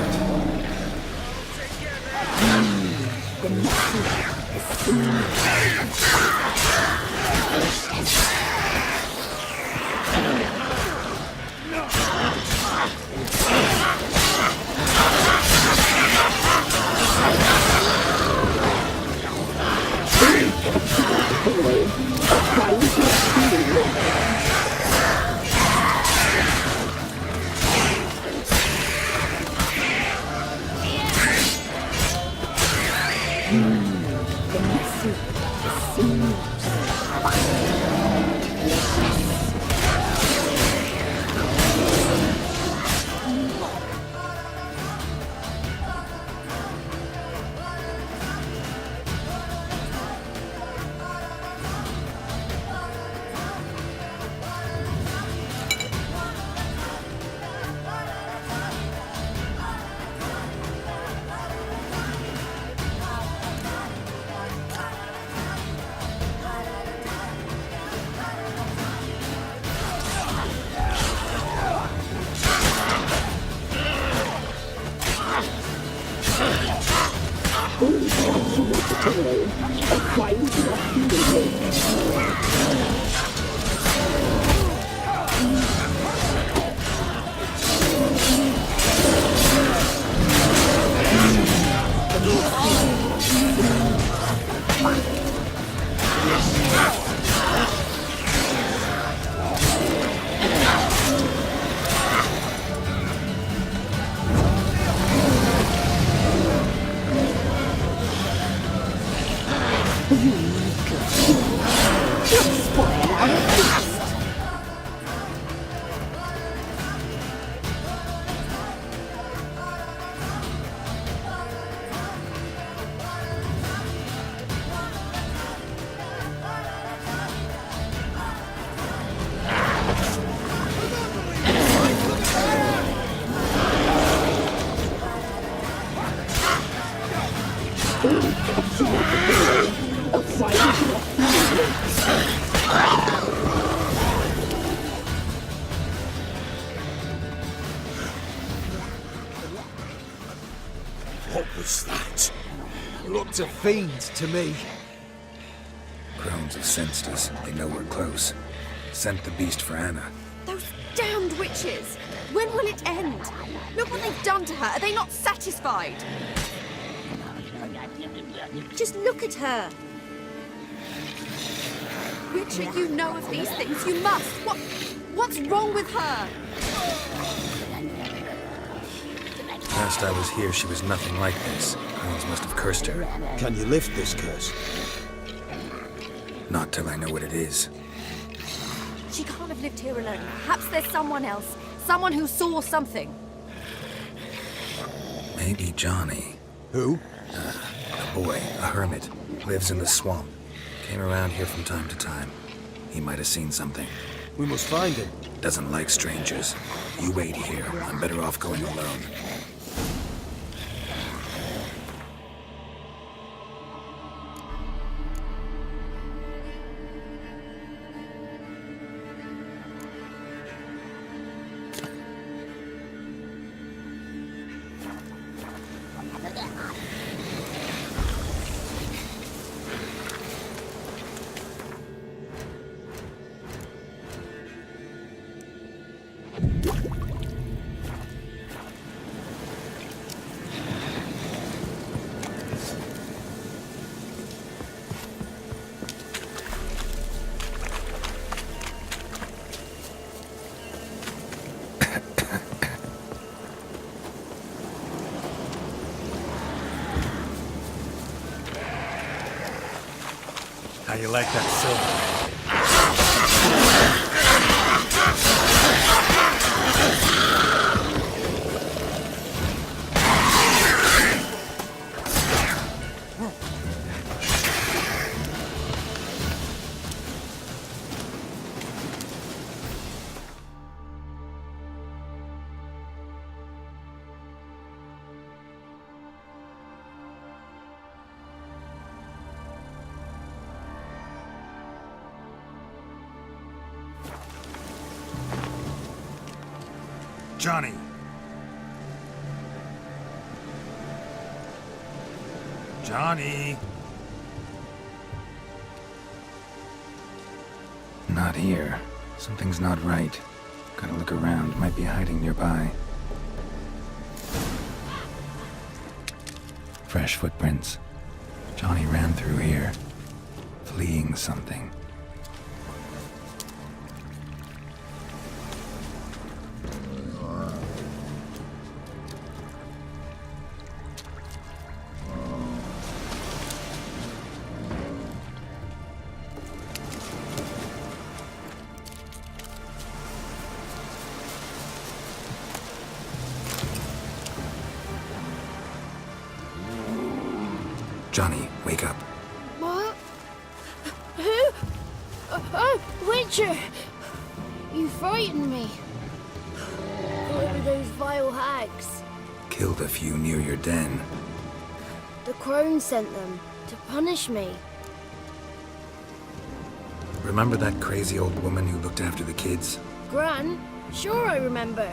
The message seems What was that? Looked of fiends to me. Crones have sensed us. They know we're close. Sent the beast for Anna. Those damned witches! When will it end? Look what they've done to her. Are they not satisfied? Just look at her. Witcher, you know of these things. You must. What's wrong with her? Last I was here, she was nothing like this. Crones must have cursed her. Can you lift this curse? Not till I know what it is. She can't have lived here alone. Perhaps there's someone else. Someone who saw something. Maybe Johnny. Who? A boy, a hermit. Lives in the swamp. Came around here from time to time. He might have seen something. We must find him. Doesn't like strangers. You wait here. I'm better off going alone. How you like that silver? Johnny! Johnny! Not here. Something's not right. Gotta look around. Might be hiding nearby. Fresh footprints. Johnny ran through here. Fleeing something. Johnny, wake up. What? Who? Oh, Witcher! You frightened me. What were those vile hags? Killed a few near your den. The crone sent them to punish me. Remember that crazy old woman who looked after the kids? Gran? Sure I remember.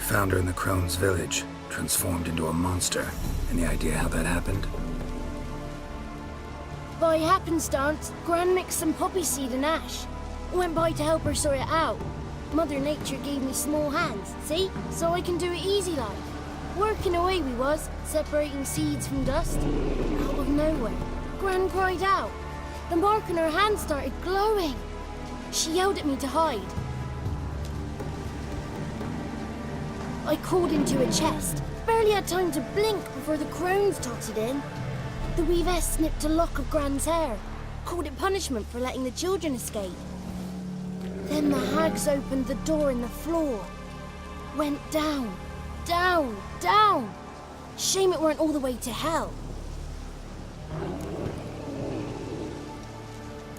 Found her in the Crone's village, transformed into a monster. Any idea how that happened? By happenstance, Gran mixed some poppy seed and ash. Went by to help her sort it out. Mother Nature gave me small hands, see? So I can do it easy like. Working away we was, separating seeds from dust. Out of nowhere, Gran cried out. The mark on her hand started glowing. She yelled at me to hide. I crawled into a chest. Barely had time to blink before the crones totted in. The weavess snipped a lock of Gran's hair. Called it punishment for letting the children escape. Then the hags opened the door in the floor. Went down, down, down. Shame it weren't all the way to hell.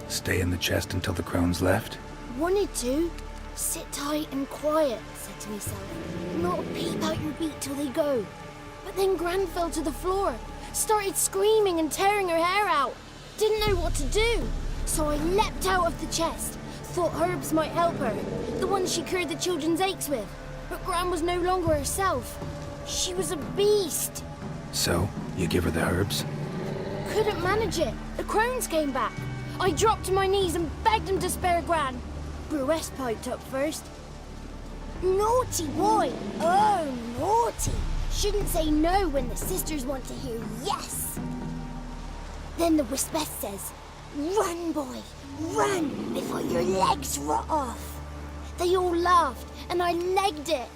Stay in the chest until the crones left? Wanted to. Sit tight and quiet, said to myself. Not peep out your beat till they go. But then Gran fell to the floor. Started screaming and tearing her hair out. Didn't know what to do. So I leapt out of the chest. Thought herbs might help her. The ones she cured the children's aches with. But Gran was no longer herself. She was a beast. So, you give her the herbs? Couldn't manage it. The crones came back. I dropped to my knees and begged him to spare Gran. Bruce piped up first. Naughty boy. Oh, naughty. Shouldn't say no when the sisters want to hear yes. Then the Wispess says, run, boy, run before your legs rot off. They all laughed, and I legged it.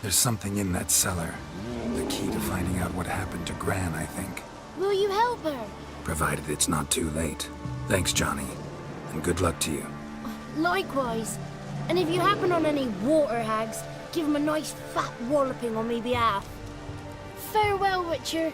There's something in that cellar. The key to finding out what happened to Gran, I think. Will you help her? Provided it's not too late. Thanks, Johnny. And good luck to you. Likewise. And if you happen on any water hags, give them a nice fat walloping on me behalf. Farewell, Witcher.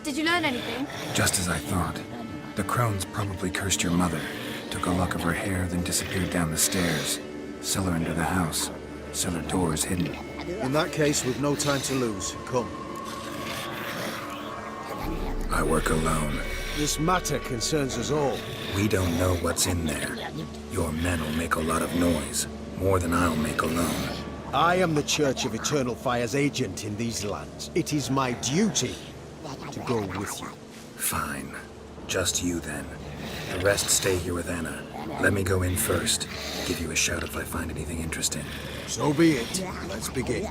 Did you learn anything? Just as I thought. The crones probably cursed your mother, took a lock of her hair, then disappeared down the stairs. Cellar into the house. Cellar doors hidden. In that case, we've no time to lose. Come. I work alone. This matter concerns us all. We don't know what's in there. Your men will make a lot of noise. More than I'll make alone. I am the Church of Eternal Fire's agent in these lands. It is my duty to go with you. Fine. Just you then. The rest stay here with Anna. Let me go in first. Give you a shout if I find anything interesting. So be it. Let's begin.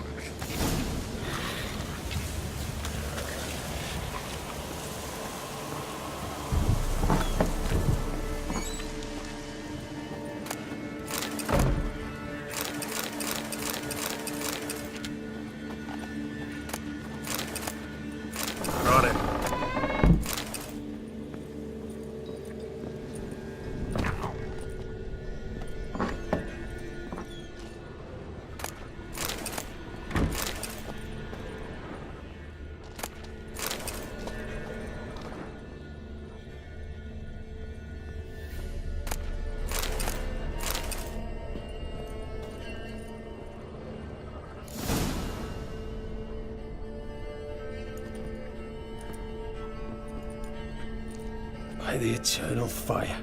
By the Eternal Fire.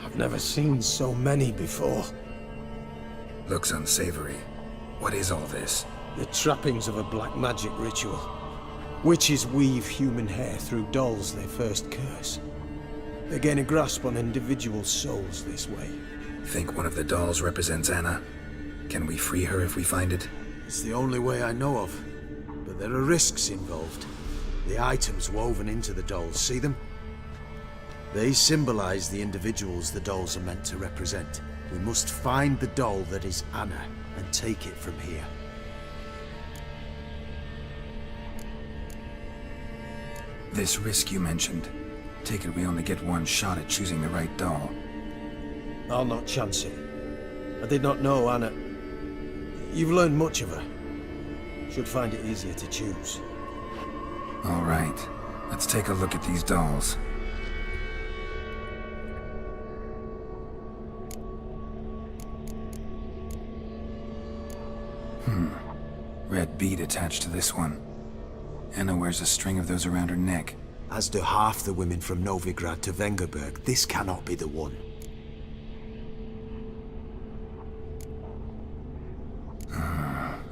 I've never seen so many before. Looks unsavory. What is all this? The trappings of a black magic ritual. Witches weave human hair through dolls they first curse. They gain a grasp on individual souls this way. Think one of the dolls represents Anna? Can we free her if we find it? It's the only way I know of. But there are risks involved. The items woven into the dolls, see them? They symbolize the individuals the dolls are meant to represent. We must find the doll that is Anna and take it from here. This risk you mentioned. Take it we only get one shot at choosing the right doll. I'll not chance it. I did not know Anna. You've learned much of her. Should find it easier to choose. All right. Let's take a look at these dolls. Red bead attached to this one. Anna wears a string of those around her neck. As do half the women from Novigrad to Vengerberg. This cannot be the one.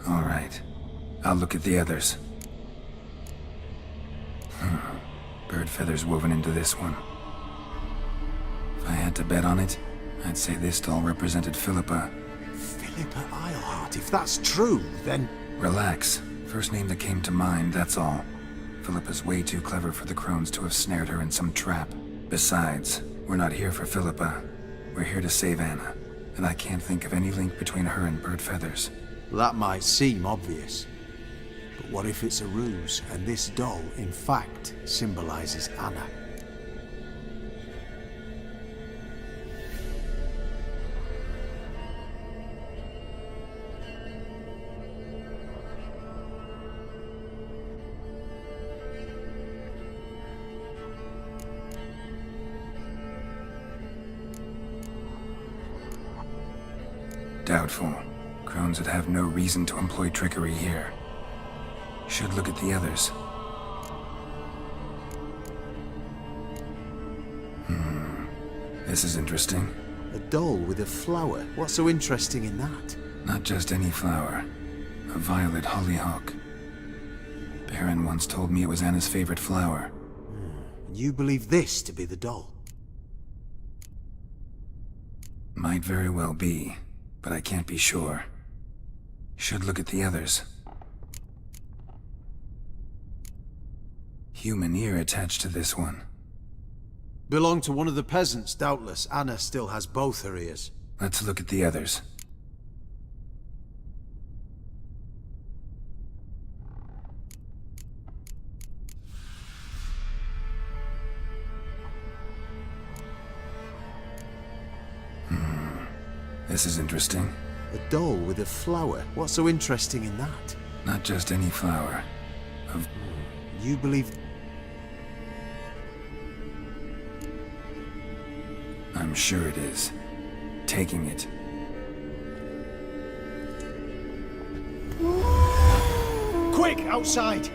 All right. I'll look at the others. Bird feathers woven into this one. If I had to bet on it, I'd say this doll represented Philippa. Philippa Eilhart, if that's true, then... Relax. First name that came to mind, that's all. Philippa's way too clever for the crones to have snared her in some trap. Besides, we're not here for Philippa. We're here to save Anna. And I can't think of any link between her and bird feathers. That might seem obvious. But what if it's a ruse, and this doll, in fact, symbolizes Anna? Doubtful. Crones would have no reason to employ trickery here. Should look at the others. This is interesting. A doll with a flower. What's so interesting in that? Not just any flower. A violet hollyhock. Baron once told me it was Anna's favorite flower. You believe this to be the doll? Might very well be, but I can't be sure. Should look at the others. Human ear attached to this one. Belonged to one of the peasants, doubtless. Anna still has both her ears. Let's look at the others. This is interesting. A doll with a flower. What's so interesting in that? Not just any flower. You believe... I'm sure it is. Taking it. Quick, outside!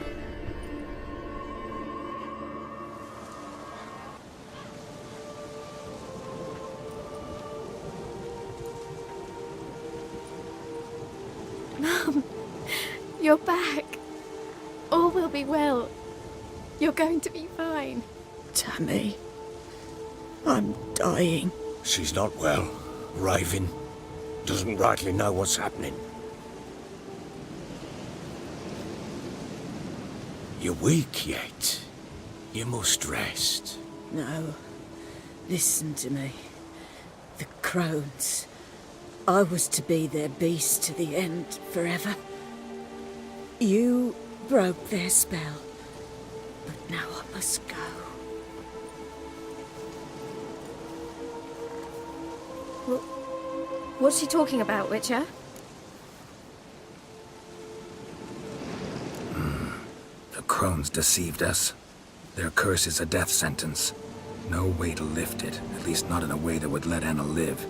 Mum, you're back. All will be well. You're going to be fine. Tammy, I'm dying. She's not well. Raving. Doesn't rightly know what's happening. You're weak yet. You must rest. No. Listen to me. The crones. I was to be their beast to the end, forever. You broke their spell. But now I must go. What's she talking about, Witcher? The crones deceived us. Their curse is a death sentence. No way to lift it, at least not in a way that would let Anna live.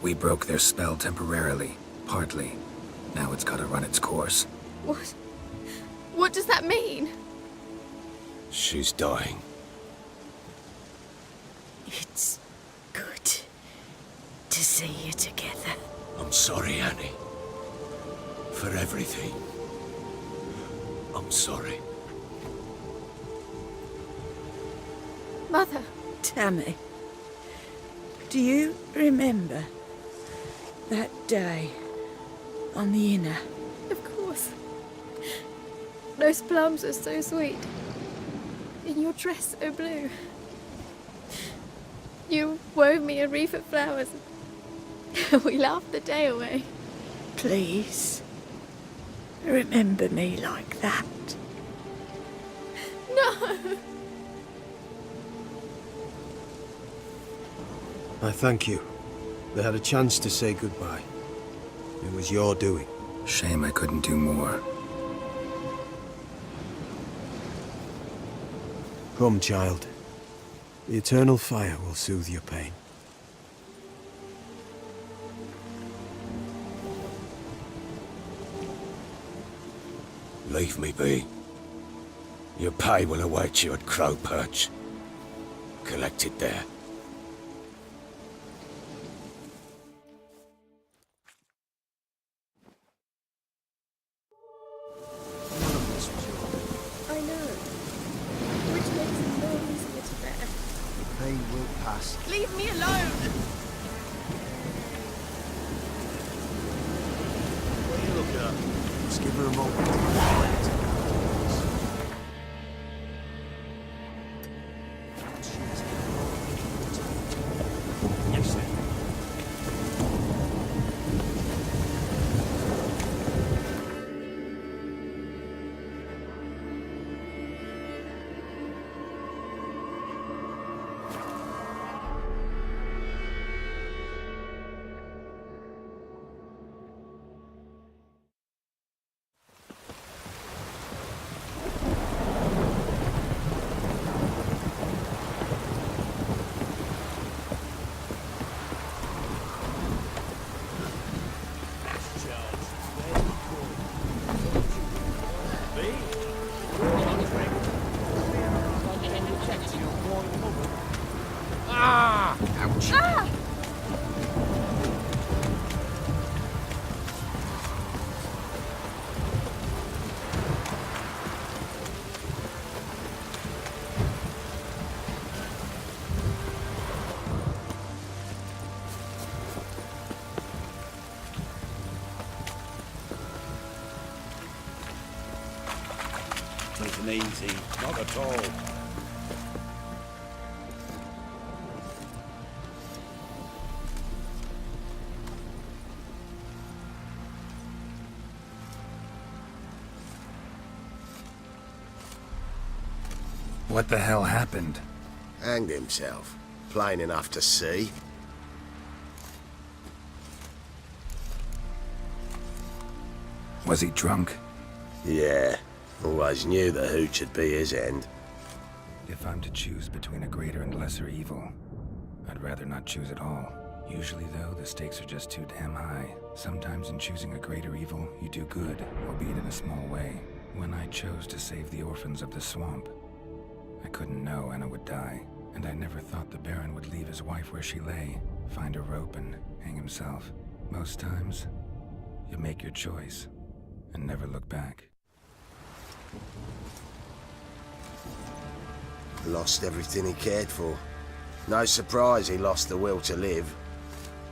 We broke their spell temporarily, partly. Now it's gotta run its course. What? What does that mean? She's dying. It's good to see you together. I'm sorry, Annie. For everything. I'm sorry. Mother. Tammy, do you remember that day on the Inner? Of course. Those plums are so sweet. In your dress so blue. You wove me a wreath of flowers. We laughed the day away. Please, remember me like that. No! I thank you. They had a chance to say goodbye. It was your doing. Shame I couldn't do more. Come, child. The eternal fire will soothe your pain. Leave me be. Your pay will await you at Crow Perch. Collect it there. I know. Which makes it more easier to bear. The pain will pass. Leave me alone! What are you looking at? Just give her a moment. Yes, sir. Isn't easy, not at all. What the hell happened? Hanged himself. Plain enough to see. Was he drunk? Yeah. Always knew the hooch would be his end. If I'm to choose between a greater and lesser evil, I'd rather not choose at all. Usually, though, the stakes are just too damn high. Sometimes in choosing a greater evil, you do good, albeit in a small way. When I chose to save the orphans of the swamp, I couldn't know Anna would die, and I never thought the Baron would leave his wife where she lay, find a rope and hang himself. Most times, you make your choice and never look back. Lost everything he cared for. No surprise he lost the will to live.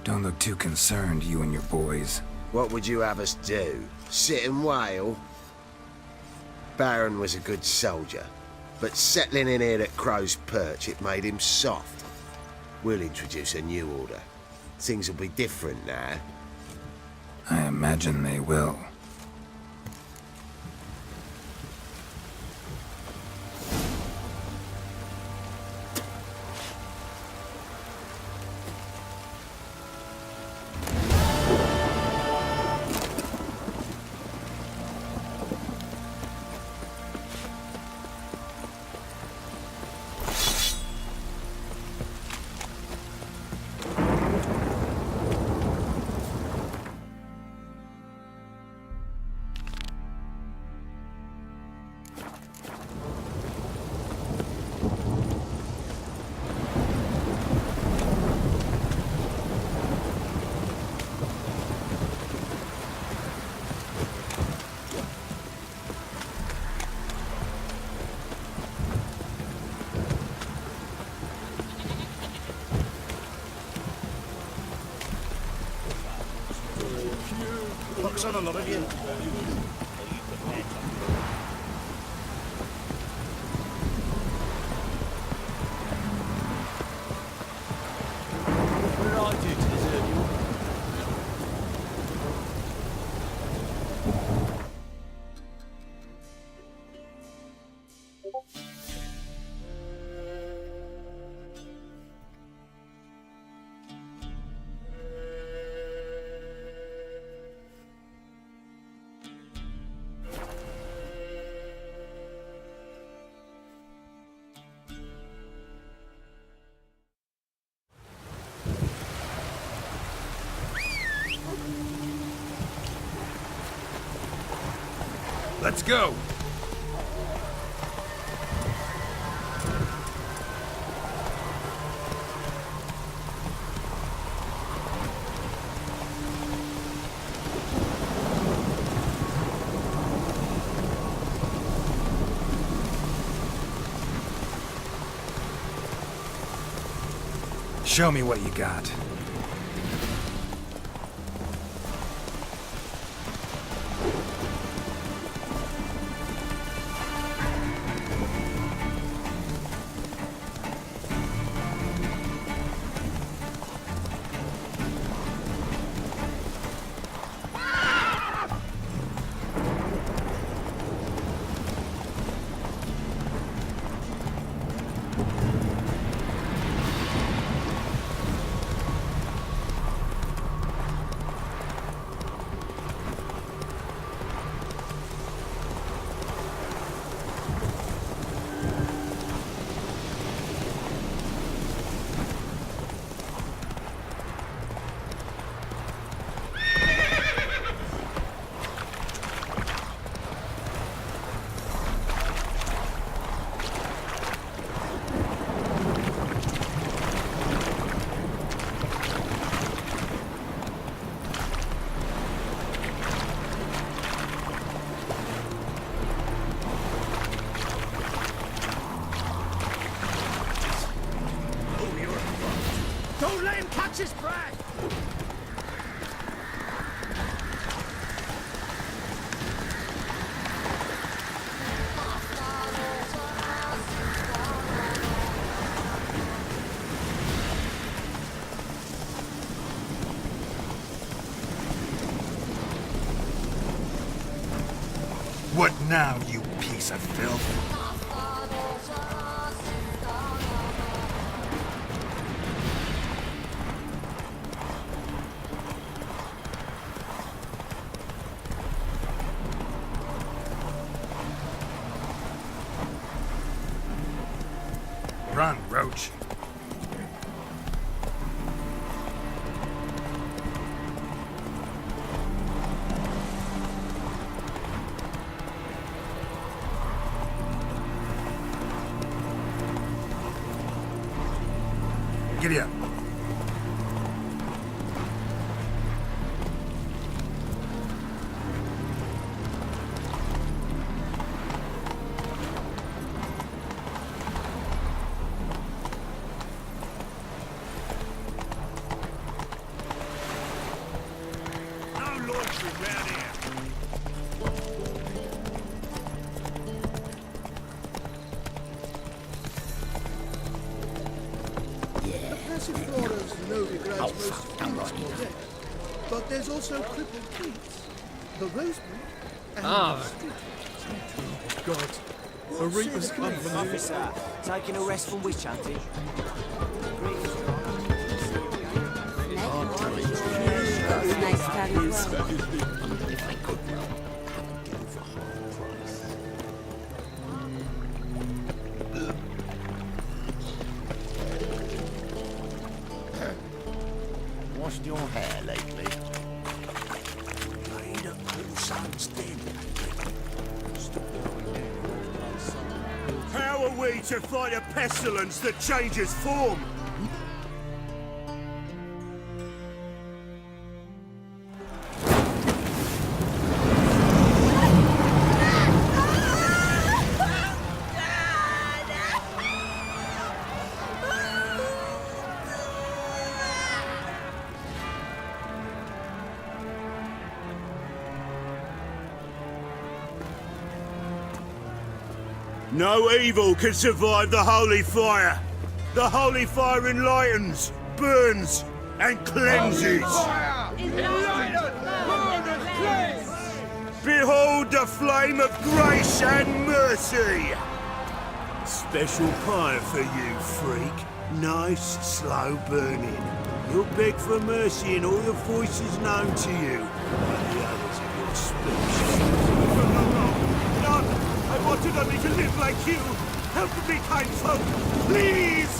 Don't look too concerned, you and your boys. What would you have us do? Sit and wail? Baron was a good soldier, but settling in here at Crow's Perch, it made him soft. We'll introduce a new order. Things will be different now. I imagine they will. Son another again. Let's go! Show me what you got. Don't let him catch his breath! What now, you piece of filth? Run, Roach. Giddy up. But there's also crippled peaks, the rosemary, and God. A reaper's come from Officer, taking a rest from witch hunting. Nice to have you as well. If I could, washed your hair lately? Ain't a cool son's dead. How are we to fight a pestilence that changes form? No evil can survive the holy fire. The holy fire enlightens, burns, and cleanses. Behold the flame of grace and mercy. Special pie for you, freak. Nice, slow burning. You'll beg for mercy in all the voices known to you, like the others of your species. I wanted only to live like you. Help me, kind folk, please!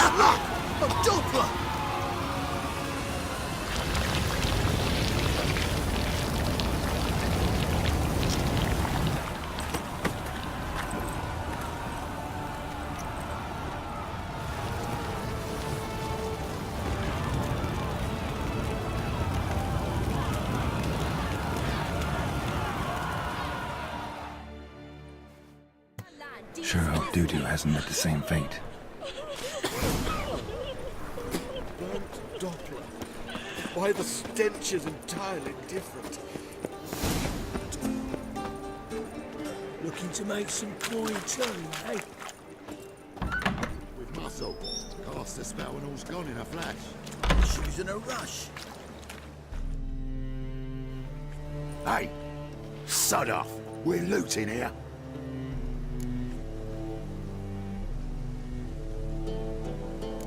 A Doppler! Sure hope Doo-Doo hasn't met the same fate. Burnt Doppler. Why, the stench is entirely different. Looking to make some coin too, eh? With muscle. Cast the spell and all's gone in a flash. She's in a rush. Hey, sod off. We're looting here.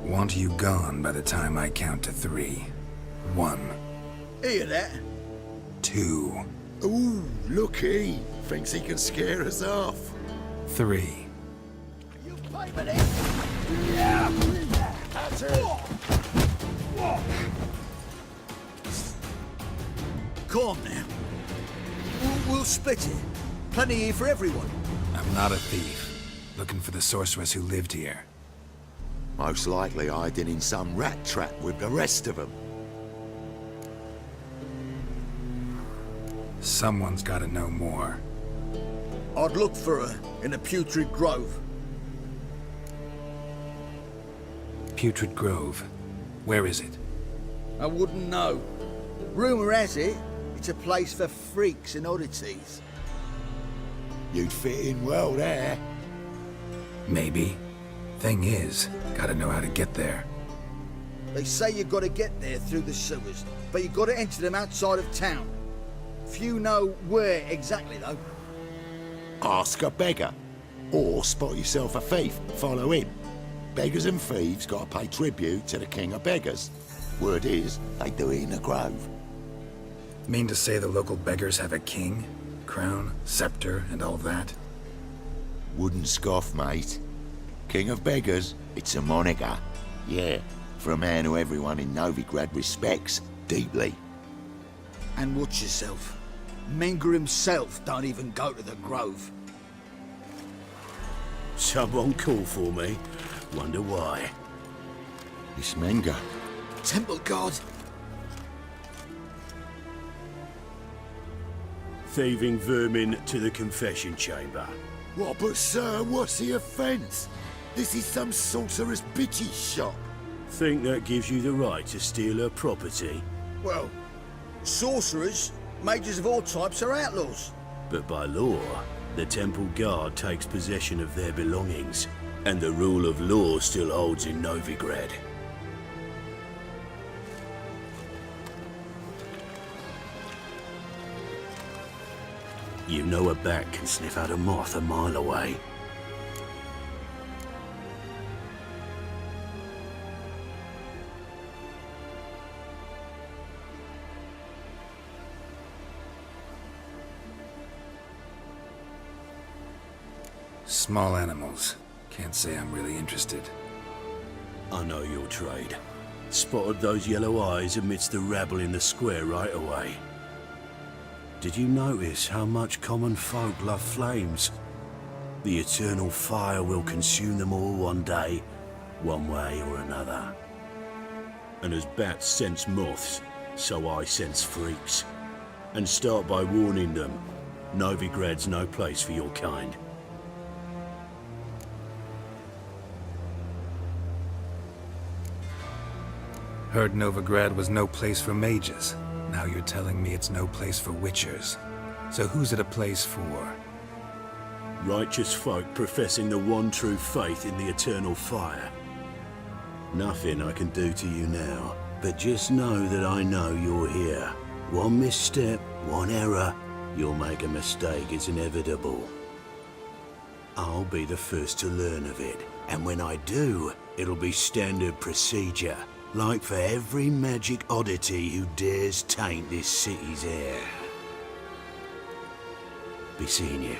Want you gone by the time I count to 3. 1. Hear that? 2. Ooh, looky. Thinks he can scare us off. 3. You payment it? Yeah! That's it! Calm now. We'll split it. Plenty here for everyone. I'm not a thief. Looking for the sorceress who lived here. Most likely hiding in some rat trap with the rest of them. Someone's gotta know more. I'd look for her in a putrid grove. Putrid Grove. Where is it? I wouldn't know. Rumour has it, it's a place for freaks and oddities. You'd fit in well there. Maybe. Thing is, gotta know how to get there. They say you gotta get there through the sewers, but you gotta enter them outside of town. Few know where exactly, though. Ask a beggar. Or spot yourself a thief. Follow him. Beggars and thieves gotta pay tribute to the king of beggars. Word is, they do it in the grove. Mean to say the local beggars have a king? Crown, scepter, and all that? Wouldn't scoff, mate. King of beggars, it's a moniker. Yeah, for a man who everyone in Novigrad respects deeply. And watch yourself. Menger himself don't even go to the grove. Someone call for me. Wonder why. It's Menger. Temple guard. Thieving vermin to the confession chamber. What, but sir, what's the offence? This is some sorcerer's bitch's shop. Think that gives you the right to steal her property? Well, sorcerers, mages of all types are outlaws. But by law, the temple guard takes possession of their belongings, and the rule of law still holds in Novigrad. You know a bat can sniff out a moth a mile away. Small animals. Can't say I'm really interested. I know your trade. Spotted those yellow eyes amidst the rabble in the square right away. Did you notice how much common folk love flames? The eternal fire will consume them all one day, one way or another. And as bats sense moths, so I sense freaks. And start by warning them, Novigrad's no place for your kind. Heard Novigrad was no place for mages. Now you're telling me it's no place for witchers. So who's it a place for? Righteous folk professing the one true faith in the eternal fire. Nothing I can do to you now, but just know that I know you're here. One misstep, one error, you'll make a mistake, it's inevitable. I'll be the first to learn of it, and when I do, it'll be standard procedure. Like for every magic oddity who dares taint this city's air. Be seeing you.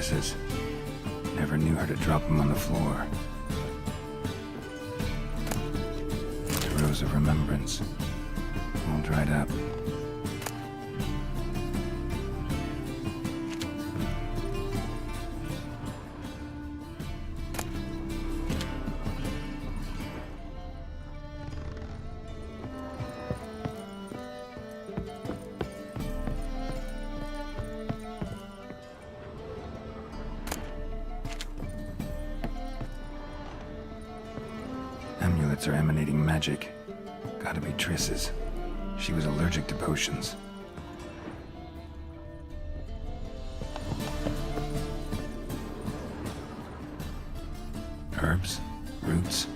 mattresses. Never knew her to drop them on the floor. The rose of remembrance, all dried up. Amulets are emanating magic. Gotta be Triss's. She was allergic to potions. Herbs? Roots?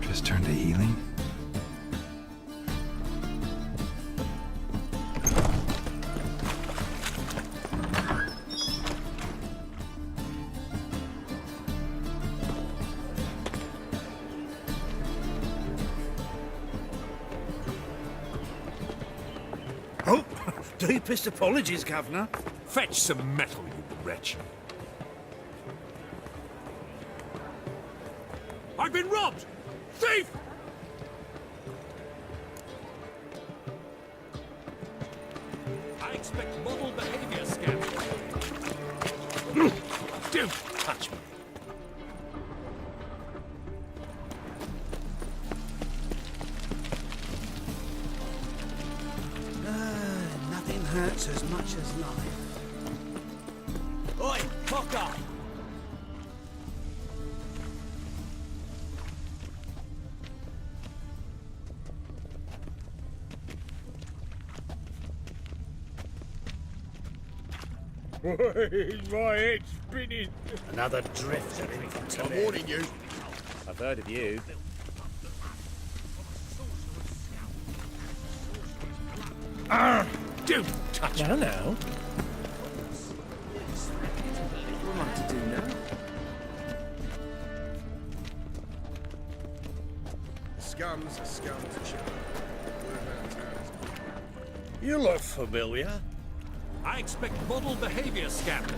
Triss turned to healing? Oh, deepest apologies, Governor. Fetch some metal, you wretch. I've been robbed! Thief! I expect model behavior scam. Don't touch me. Nothing hurts as much as life. Oi, Hawkeye! My head's spinning. Another drifter into I'm warning you. I've heard of you. Don't touch me. Now. What am I to do now? Scum's a scum's a chap. You look familiar. I expect model behavior scam.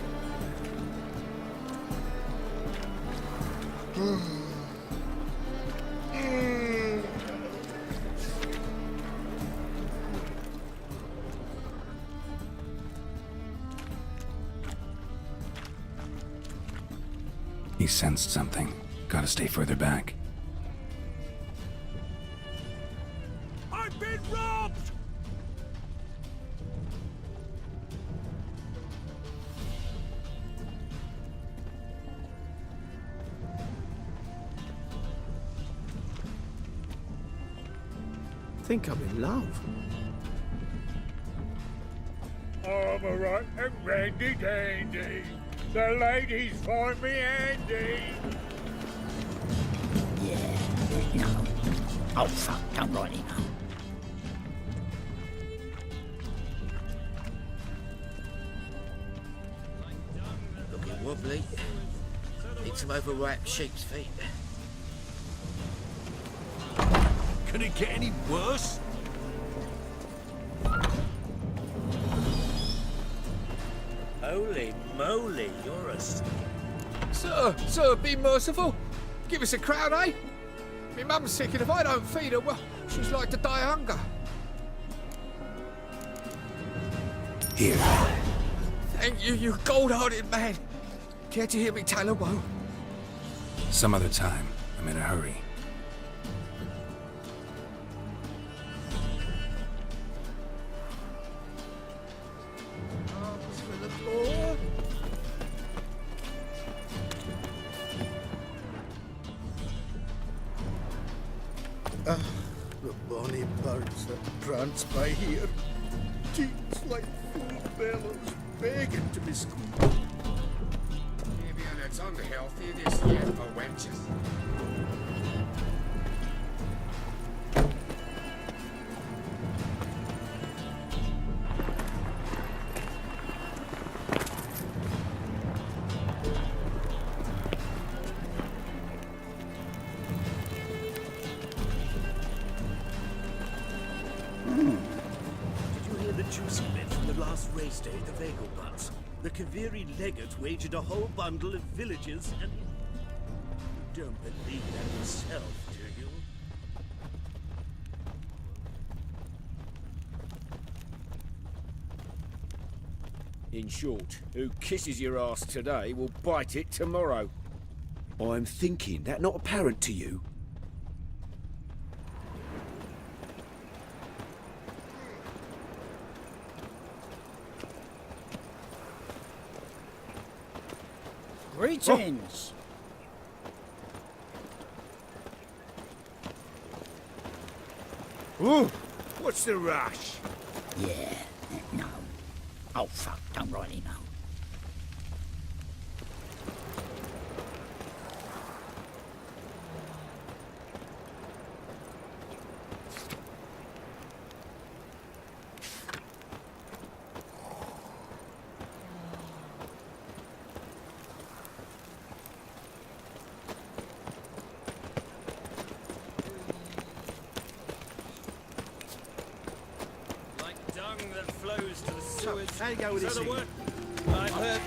He sensed something. Gotta stay further back. I've been robbed! Think I'm in love. I'm a right and randy dandy. The ladies find me handy. No. Oh, fuck, don't write it now. Looking wobbly. Need some overripe sheep's feet. Can it get any worse? Holy moly, you're a... Sir, be merciful. Give us a crown, eh? Me mum's sick, and if I don't feed her, well, she's like to die of hunger. Here. Thank you, you gold-hearted man. Care to hear me tell a woe? Some other time. I'm in a hurry. Arms for the poor. The bonny birds that prance by here. Cheeks like full bellows, begging to be squeezed. Maybe it's unhealthy this year for wenches. Did you hear the juicy bit from the last race day at the Vagel Butts? The Kaviri legate wagered a whole bundle of villagers and... You don't believe that yourself, do you? In short, who kisses your ass today will bite it tomorrow. I'm thinking that not apparent to you. Greetings! Ooh, what's the rush? Yeah, no. Oh fuck, don't really know. How you go with this thing? I've heard...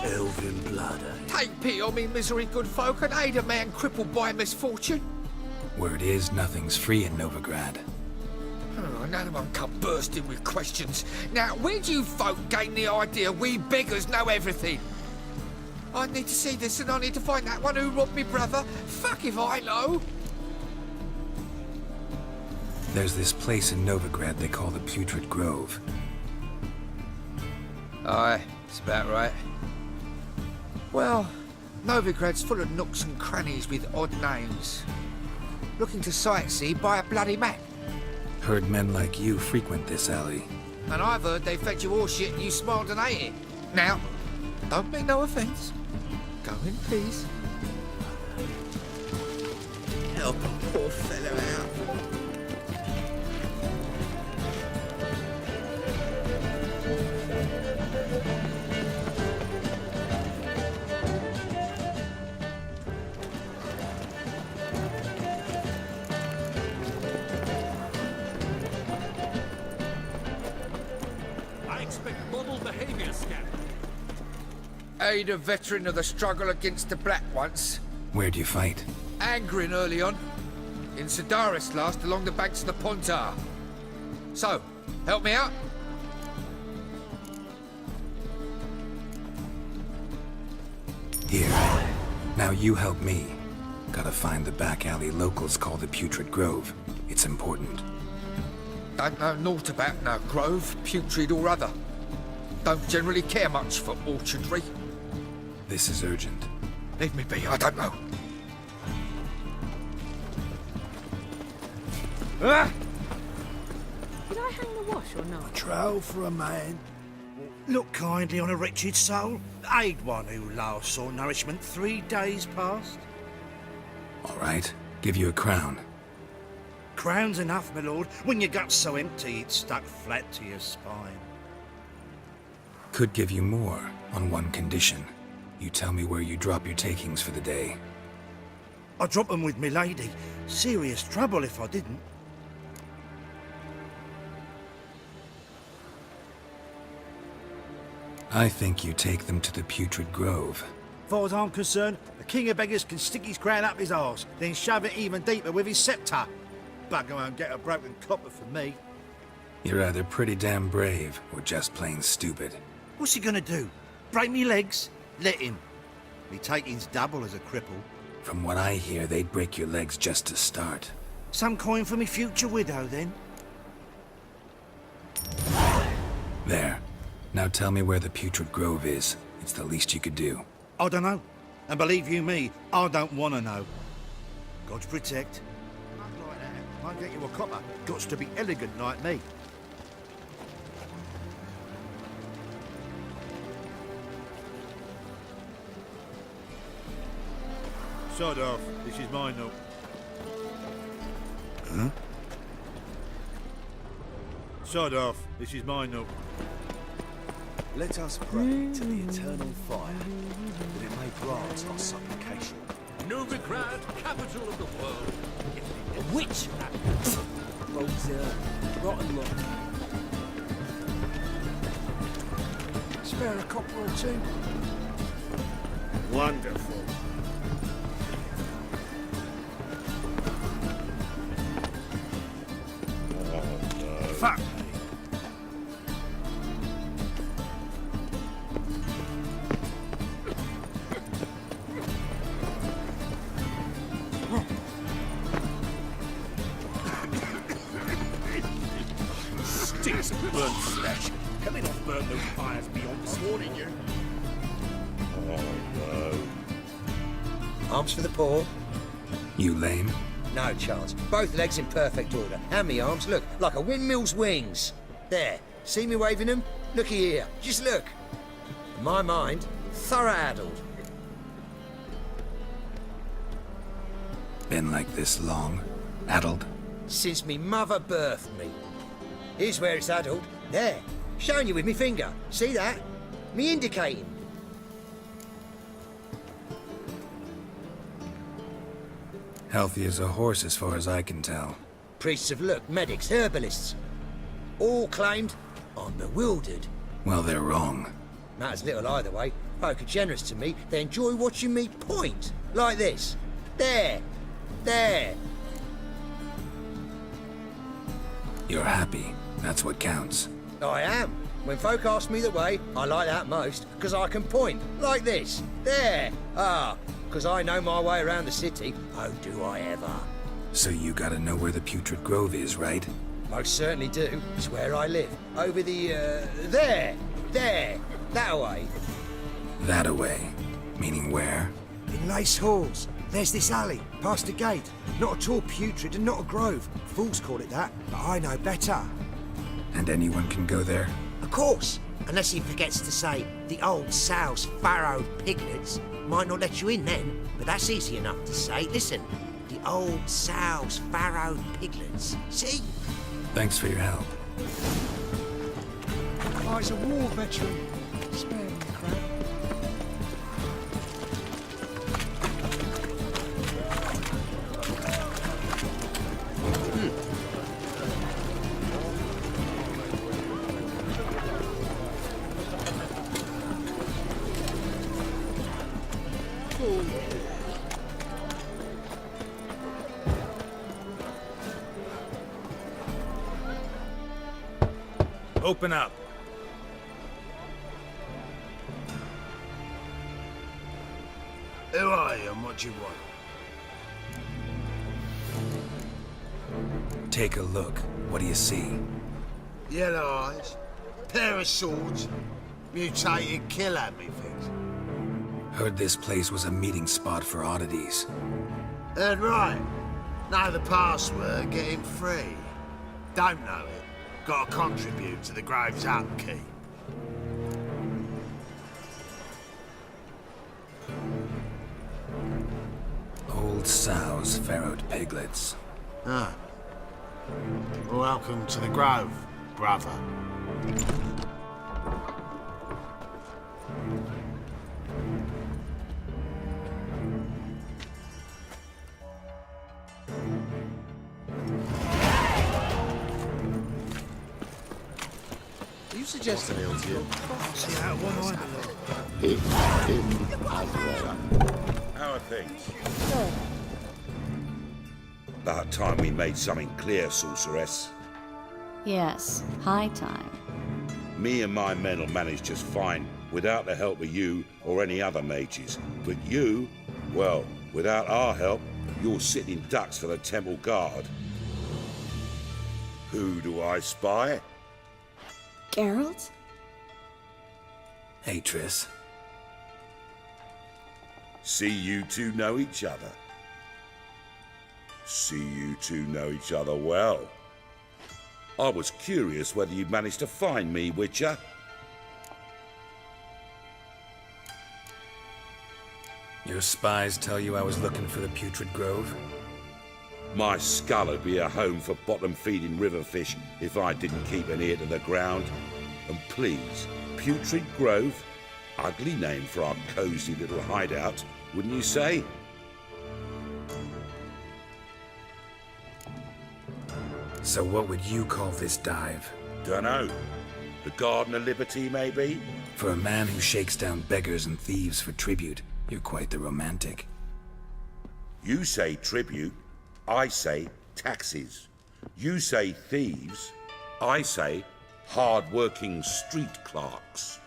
Elven blood, eh? Take pity on me, misery, good folk, and aid a man crippled by misfortune. Word is, nothing's free in Novigrad. Oh, another one come bursting with questions. Now, where do you folk gain the idea we beggars know everything? I need to see this, and I need to find that one who robbed me brother. Fuck if I know. There's this place in Novigrad they call the Putrid Grove. Aye, it's about right. Well, Novigrad's full of nooks and crannies with odd names. Looking to sightsee, buy a bloody map. Heard men like you frequent this alley. And I've heard they fed you horseshit and you smiled and ate it. Now, don't mean no offence. Go in peace. Help a poor fellow out. Aid a veteran of the struggle against the Black once. Where'd you fight? Angrin early on. In Sedaris last, along the banks of the Pontar. So, help me out? Here. Now you help me. Gotta find the back alley locals call the Putrid Grove. It's important. Don't know naught about no grove, putrid or other. Don't generally care much for orchardry. This is urgent. Leave me be, I don't know. Ah! Did I hang the wash or not? Troll for a man. Look kindly on a wretched soul. Aid one who last saw nourishment 3 days past. All right. Give you a crown. Crown's enough, my lord, when your gut's so empty it's stuck flat to your spine. Could give you more, on one condition. You tell me where you drop your takings for the day. I'd drop them with me lady. Serious trouble if I didn't. I think you take them to the Putrid Grove. As far as I'm concerned, the king of beggars can stick his crown up his arse, then shove it even deeper with his sceptre. Bugger won't get a broken copper from me. You're either pretty damn brave, or just plain stupid. What's he gonna do? Break me legs? Let him. Me taking's double as a cripple. From what I hear, they'd break your legs just to start. Some coin for me future widow, then? There. Now tell me where the Putrid Grove is. It's the least you could do. I don't know. And believe you me, I don't want to know. God's protect. Not like that. Might get you a copper. Gots to be elegant like me. Sod off. This is my note. Huh? Sod off. This is my note. Let us pray to the eternal fire, that it may grant our supplication. Novigrad, capital of the world. A witch! Rogue's rotten luck. Spare a copper or two? Wonderful. Fuck! Stinks of burnt flesh. Can they not burn those fires beyond the warning you? Arms for the poor? You lame? No chance. Both legs in perfect order. And me arms, look, like a windmill's wings. There. See me waving them? Looky here. Just look. In my mind, thorough addled. Been like this long? Addled? Since me mother birthed me. Here's where it's addled. There. Showing you with me finger. See that? Me indicating. Healthy as a horse as far as I can tell. Priests of look, medics, herbalists. All claimed I'm bewildered. Well, they're wrong. Matters little either way. Folk are generous to me. They enjoy watching me point. Like this. There. There. You're happy. That's what counts. I am. When folk ask me the way, I like that most, because I can point. Like this. There. Ah. Because I know my way around the city. Oh, do I ever. So you gotta know where the Putrid Grove is, right? Most certainly do. It's where I live. Over the, there. There. That way. That-a-way. Meaning where? In Lace Halls. There's this alley, past a gate. Not at all putrid and not a grove. Fools call it that, but I know better. And anyone can go there? Of course. Unless he forgets to say, the old sow's farrowed piglets. Might not let you in then, but that's easy enough to say. Listen, the old sow's farrowed piglets. See? Thanks for your help. Oh, he's a war veteran. Spare me, crap. Open up. Who are you and what do you want? Take a look. What do you see? Yellow eyes, pair of swords, mutated killer, methinks. Heard this place was a meeting spot for oddities. Heard right. Know the password, get in free. Don't know it. Gotta contribute to the Grove's upkeep. Old sows, farrowed piglets. Ah. Welcome to the Grove, brother. You suggesting it to you? See that one How are things? About time we made something clear, sorceress. Yes, high time. Me and my men will manage just fine without the help of you or any other mages. But you, well, without our help, you're sitting ducks for the temple guard. Who do I spy? Geralt? Hey, Triss. See you two know each other. See you two know each other well. I was curious whether you'd managed to find me, Witcher. Your spies tell you I was looking for the Putrid Grove? My skull would be a home for bottom-feeding river fish if I didn't keep an ear to the ground. And please, Putrid Grove? Ugly name for our cosy little hideout, wouldn't you say? So what would you call this dive? Dunno. The Garden of Liberty, maybe? For a man who shakes down beggars and thieves for tribute, you're quite the romantic. You say tribute, I say taxes. You say thieves, I say hard-working street clerks.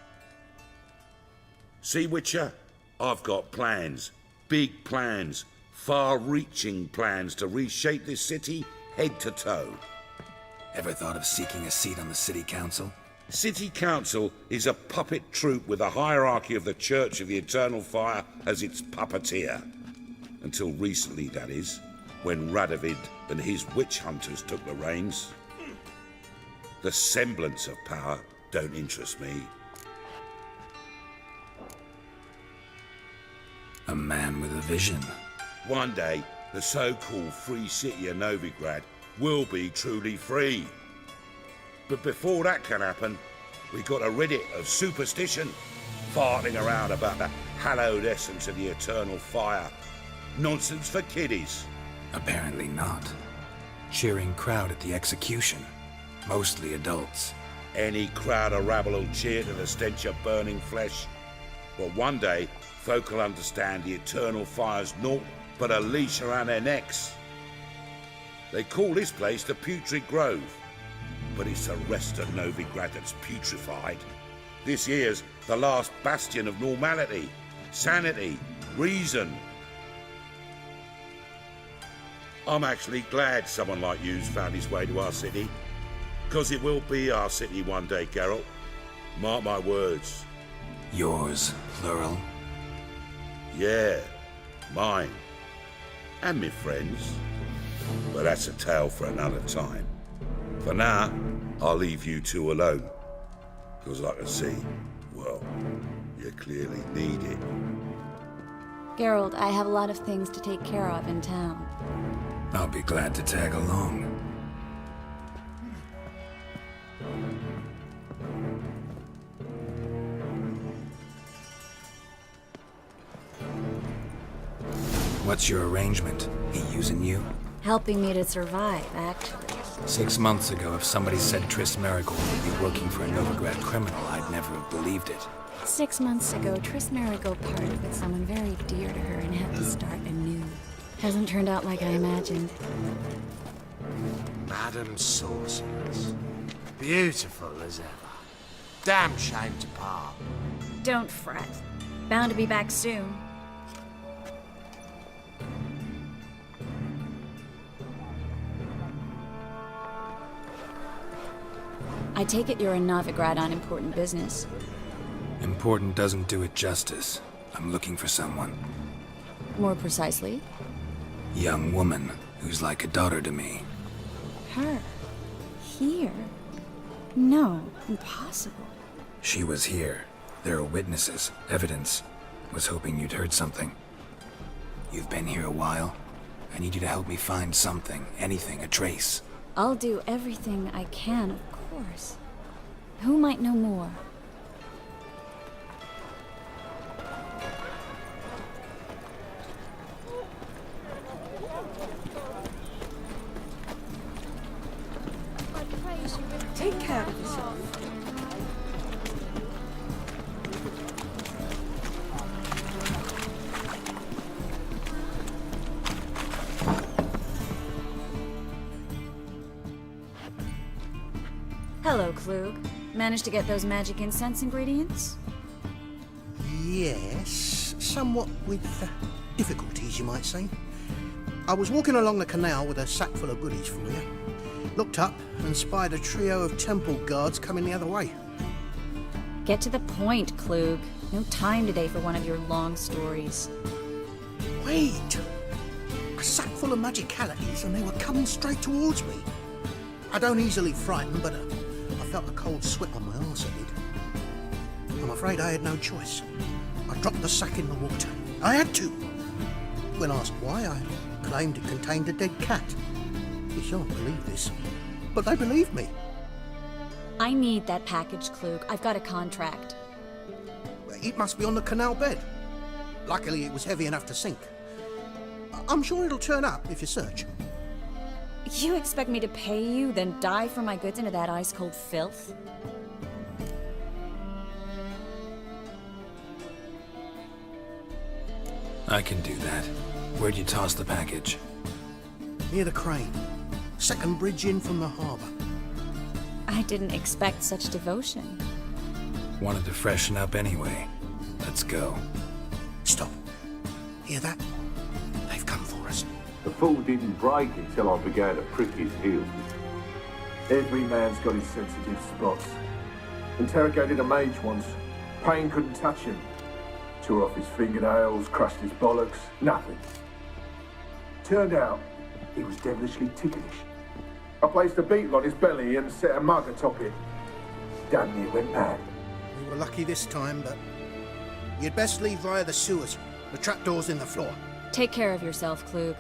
See, Witcher? I've got plans. Big plans. Far-reaching plans to reshape this city head to toe. Ever thought of seeking a seat on the city council? City council is a puppet troupe with a hierarchy of the Church of the Eternal Fire as its puppeteer. Until recently, that is, when Radovid and his witch hunters took the reins. The semblance of power don't interest me. A man with a vision. One day, the so-called free city of Novigrad will be truly free. But before that can happen, we gotta rid it of superstition, farting around about the hallowed essence of the eternal fire. Nonsense for kiddies. Apparently not. Cheering crowd at the execution. Mostly adults. Any crowd or rabble will cheer to the stench of burning flesh. But one day, folk will understand the eternal fire's naught but a leash around their necks. They call this place the Putrid Grove, but it's the rest of Novigrad that's putrefied. This here's the last bastion of normality, sanity, reason. I'm actually glad someone like you's found his way to our city, because it will be our city one day, Geralt. Mark my words. Yours, plural. Yeah, mine. And me friends. But that's a tale for another time. For now, I'll leave you two alone. Because I can see, well, you clearly need it. Geralt, I have a lot of things to take care of in town. I'll be glad to tag along. What's your arrangement? He using you? Helping me to survive, actually. 6 months ago, if somebody said Triss Marigold would be working for a Novigrad criminal, I'd never have believed it. 6 months ago, Triss Marigold parted with someone very dear to her and had to start anew. Hasn't turned out like I imagined. Madam Sorceress. Beautiful as ever. Damn shame to part. Don't fret. Bound to be back soon. I take it you're in Novigrad on important business. Important doesn't do it justice. I'm looking for someone. More precisely? Young woman who's like a daughter to me. Her? Here? No, impossible. She was here. There are witnesses, evidence. Was hoping you'd heard something. You've been here a while. I need you to help me find something, anything, a trace. I'll do everything I can, of course. Who might know more? Take care of yourself. Hello, Klug. Managed to get those magic incense ingredients? Yes, somewhat with difficulties, you might say. I was walking along the canal with a sack full of goodies for you. Looked up and spied a trio of temple guards coming the other way. Get to the point, Klug. No time today for one of your long stories. Wait! A sack full of magicalities and they were coming straight towards me. I don't easily frighten, but I felt a cold sweat on my arse, I did. I'm afraid I had no choice. I dropped the sack in the water. I had to. When asked why, I claimed it contained a dead cat. You shan't believe this, but they believed me. I need that package, Klug. I've got a contract. It must be on the canal bed. Luckily, it was heavy enough to sink. I'm sure it'll turn up if you search. You expect me to pay you, then dive for my goods into that ice-cold filth? I can do that. Where'd you toss the package? Near the crane. Second bridge in from the harbour. I didn't expect such devotion. Wanted to freshen up anyway. Let's go. Stop. Hear that? They've come for us. The fall didn't break until I began to prick his heels. Every man's got his sensitive spots. Interrogated a mage once. Pain couldn't touch him. Tore off his fingernails, crushed his bollocks, nothing. Turned out, he was devilishly ticklish. I placed a beetle on his belly and set a mug atop it. Damn near went mad. We were lucky this time, but you'd best leave via the sewers. The trapdoor's in the floor. Take care of yourself, Klug.